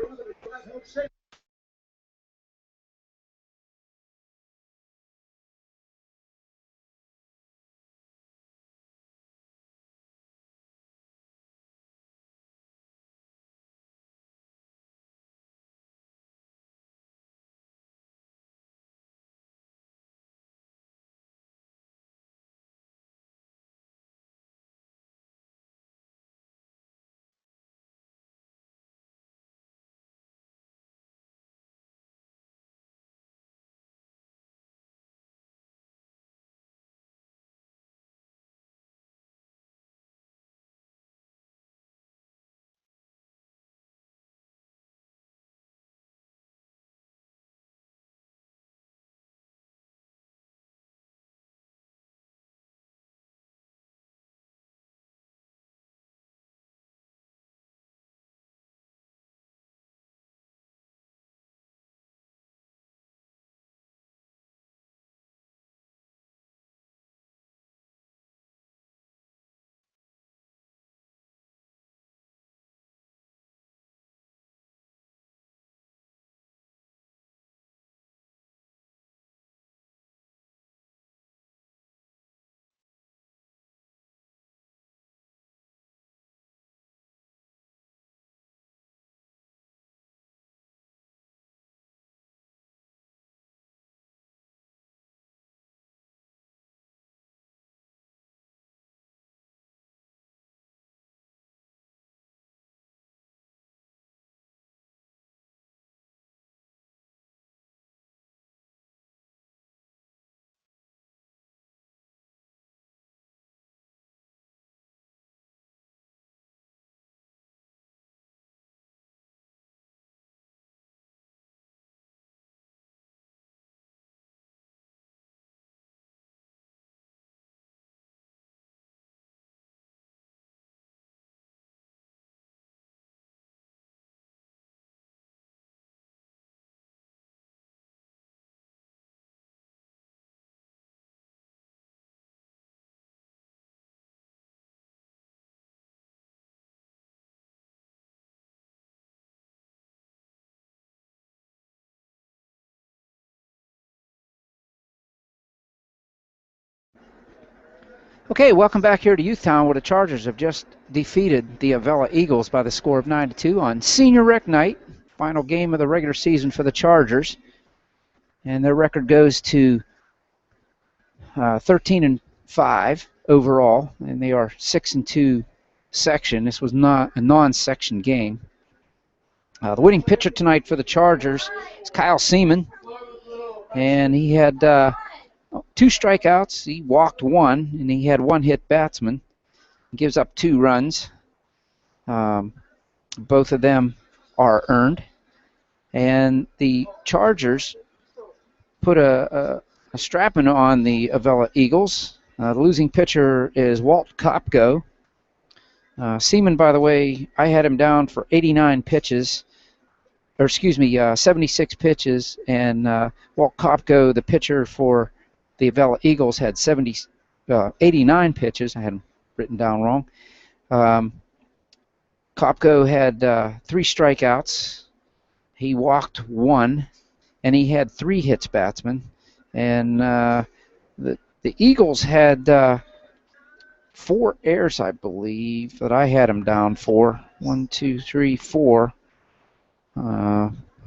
Okay, welcome back here to Youthtown, where the Chargers have just defeated the Avella Eagles by the score of 9-2 on Senior Rec Night, final game of the regular season for the Chargers. And their record goes to 13-5 overall, and they are 6-2 section. This was not a non-section game. The winning pitcher tonight for the Chargers is Kyle Seaman, and he had 2 strikeouts. He walked 1, and he had 1 hit batsman. He gives up 2 runs. Both of them are earned. And the Chargers put a strapping on the Avella Eagles. The losing pitcher is Walt Kopko. Seaman, by the way, I had him down for 89 pitches, 76 pitches, and Walt Kopko, the pitcher for the Avella Eagles, had 89 pitches. I had him written down wrong. Kopko had 3 strikeouts. He walked 1, and he had 3 hits batsman. And the Eagles had 4 errors, I believe, that I had him down for. 1, 2, 3, 4,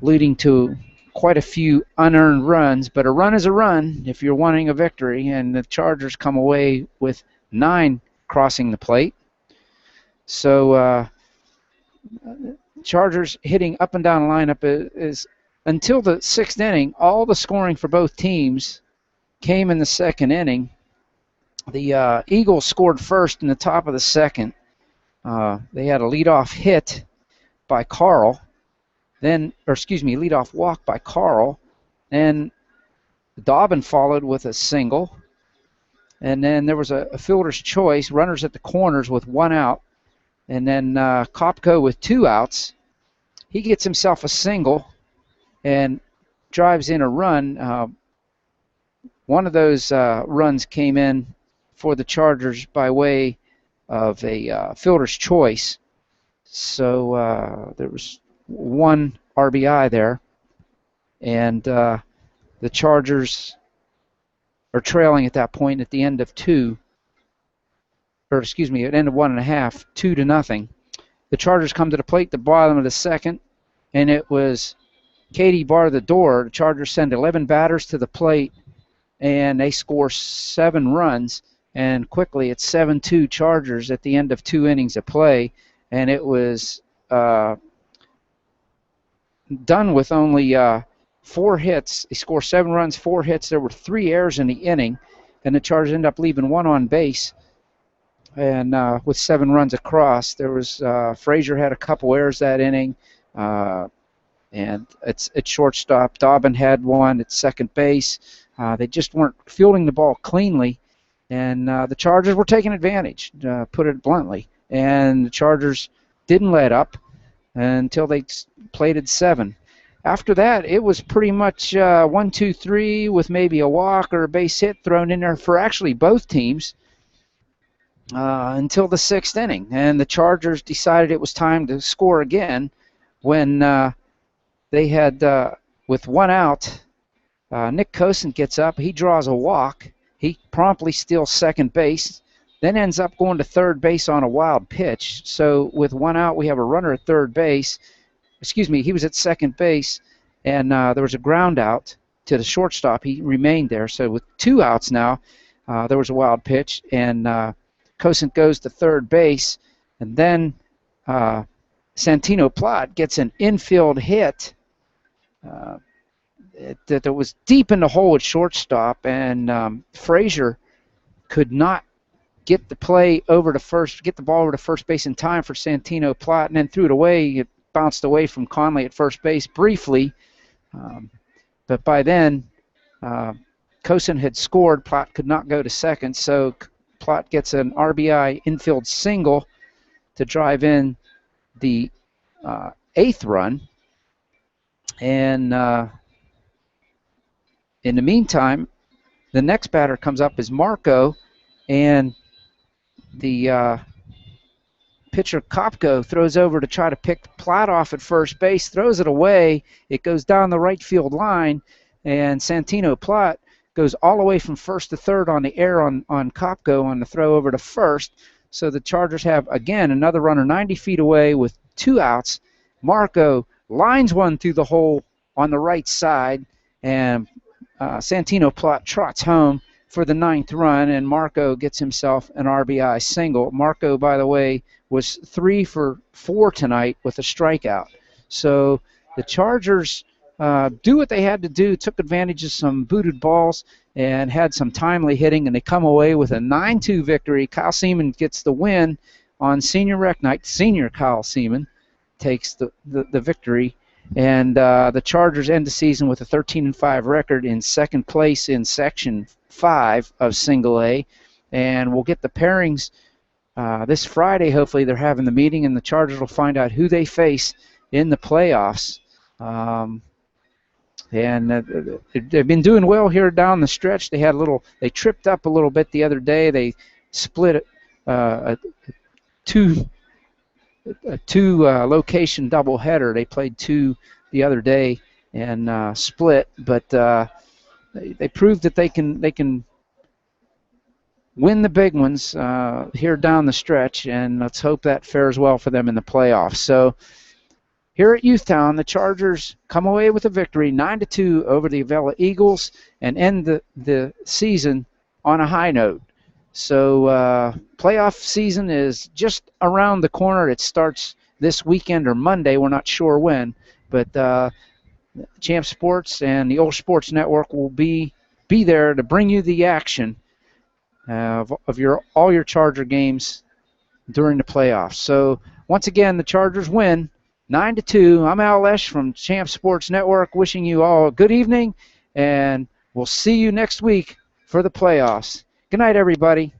leading to quite a few unearned runs. But a run is a run if you're wanting a victory, and the Chargers come away with 9 crossing the plate. So Chargers hitting up and down the lineup is until the 6th inning, all the scoring for both teams came in the 2nd inning. The Eagles scored first in the top of the 2nd. They had a leadoff hit by Carl, leadoff walk by Carl, and Dobbin followed with a single, and then there was a fielder's choice, runners at the corners with 1 out, and then Kopko with 2 outs. He gets himself a single and drives in a run. One of those runs came in for the Chargers by way of a fielder's choice. So there was 1 RBI there, and the Chargers are trailing at that point at the end of 2, or excuse me, at the end of 1.5, 2-0. The Chargers come to the plate at the bottom of the 2nd, and it was Katie bar the door. The Chargers send 11 batters to the plate, and they score 7 runs, and quickly it's 7-2 Chargers at the end of 2 innings of play, and it was done with only 4 hits. They score 7 runs, 4 hits. There were 3 errors in the inning, and the Chargers end up leaving 1 on base, and with 7 runs across. There was Frazier had a couple errors that inning, and it's shortstop. Dobbin had 1 at second base. They just weren't fielding the ball cleanly, and the Chargers were taking advantage, put it bluntly. And the Chargers didn't let up until they plated 7. After that, it was pretty much 1, 2, 3 with maybe a walk or a base hit thrown in there for actually both teams until the 6th inning. And the Chargers decided it was time to score again when they had, with 1 out, Nick Kosen gets up. He draws a walk. He promptly steals second base, then ends up going to third base on a wild pitch. So with 1 out, we have a runner at third base. Excuse me, he was at second base, and there was a ground out to the shortstop. He remained there. So with 2 outs now, there was a wild pitch, and Kosen goes to third base, and then Santino Plot gets an infield hit that was deep in the hole at shortstop, and Frazier could not get the play over to first, get the ball over to first base in time for Santino Plot, and then threw it away. It bounced away from Conley at first base briefly, but by then Kosen had scored. Plot could not go to second, so Plot gets an RBI infield single to drive in the 8th run. And in the meantime, the next batter comes up is Marco, and the pitcher Kopko throws over to try to pick Plot off at first base, throws it away. It goes down the right field line, and Santino Plot goes all the way from first to third on the air on Kopko on the throw over to first. So the Chargers have, again, another runner 90 feet away with 2 outs. Marco lines one through the hole on the right side, and Santino trots home for the 9th run, and Marco gets himself an RBI single. Marco, by the way, was 3 for 4 tonight with a strikeout. So the Chargers do what they had to do, took advantage of some booted balls and had some timely hitting, and they come away with a 9-2 victory. Kyle Seaman gets the win on senior rec night. Senior Kyle Seaman takes the victory, and the Chargers end the season with a 13-5 record in second place in Section 5 of Single A, and we'll get the pairings this Friday. Hopefully they're having the meeting, and the Chargers will find out who they face in the playoffs. And they've been doing well here down the stretch. They tripped up a little bit the other day. They split a two location doubleheader. They played 2 the other day and split, but they proved that they can win the big ones here down the stretch, and let's hope that fares well for them in the playoffs. So here at Youthtown, the Chargers come away with a victory, 9-2 over the Avella Eagles, and end the season on a high note. So playoff season is just around the corner. It starts this weekend or Monday. We're not sure when, but Champ Sports and the OLSH Sports Network will be there to bring you the action of all your Charger games during the playoffs. So once again, the Chargers win 9-2. I'm OLSH from Champ Sports Network, wishing you all a good evening, and we'll see you next week for the playoffs. Good night, everybody.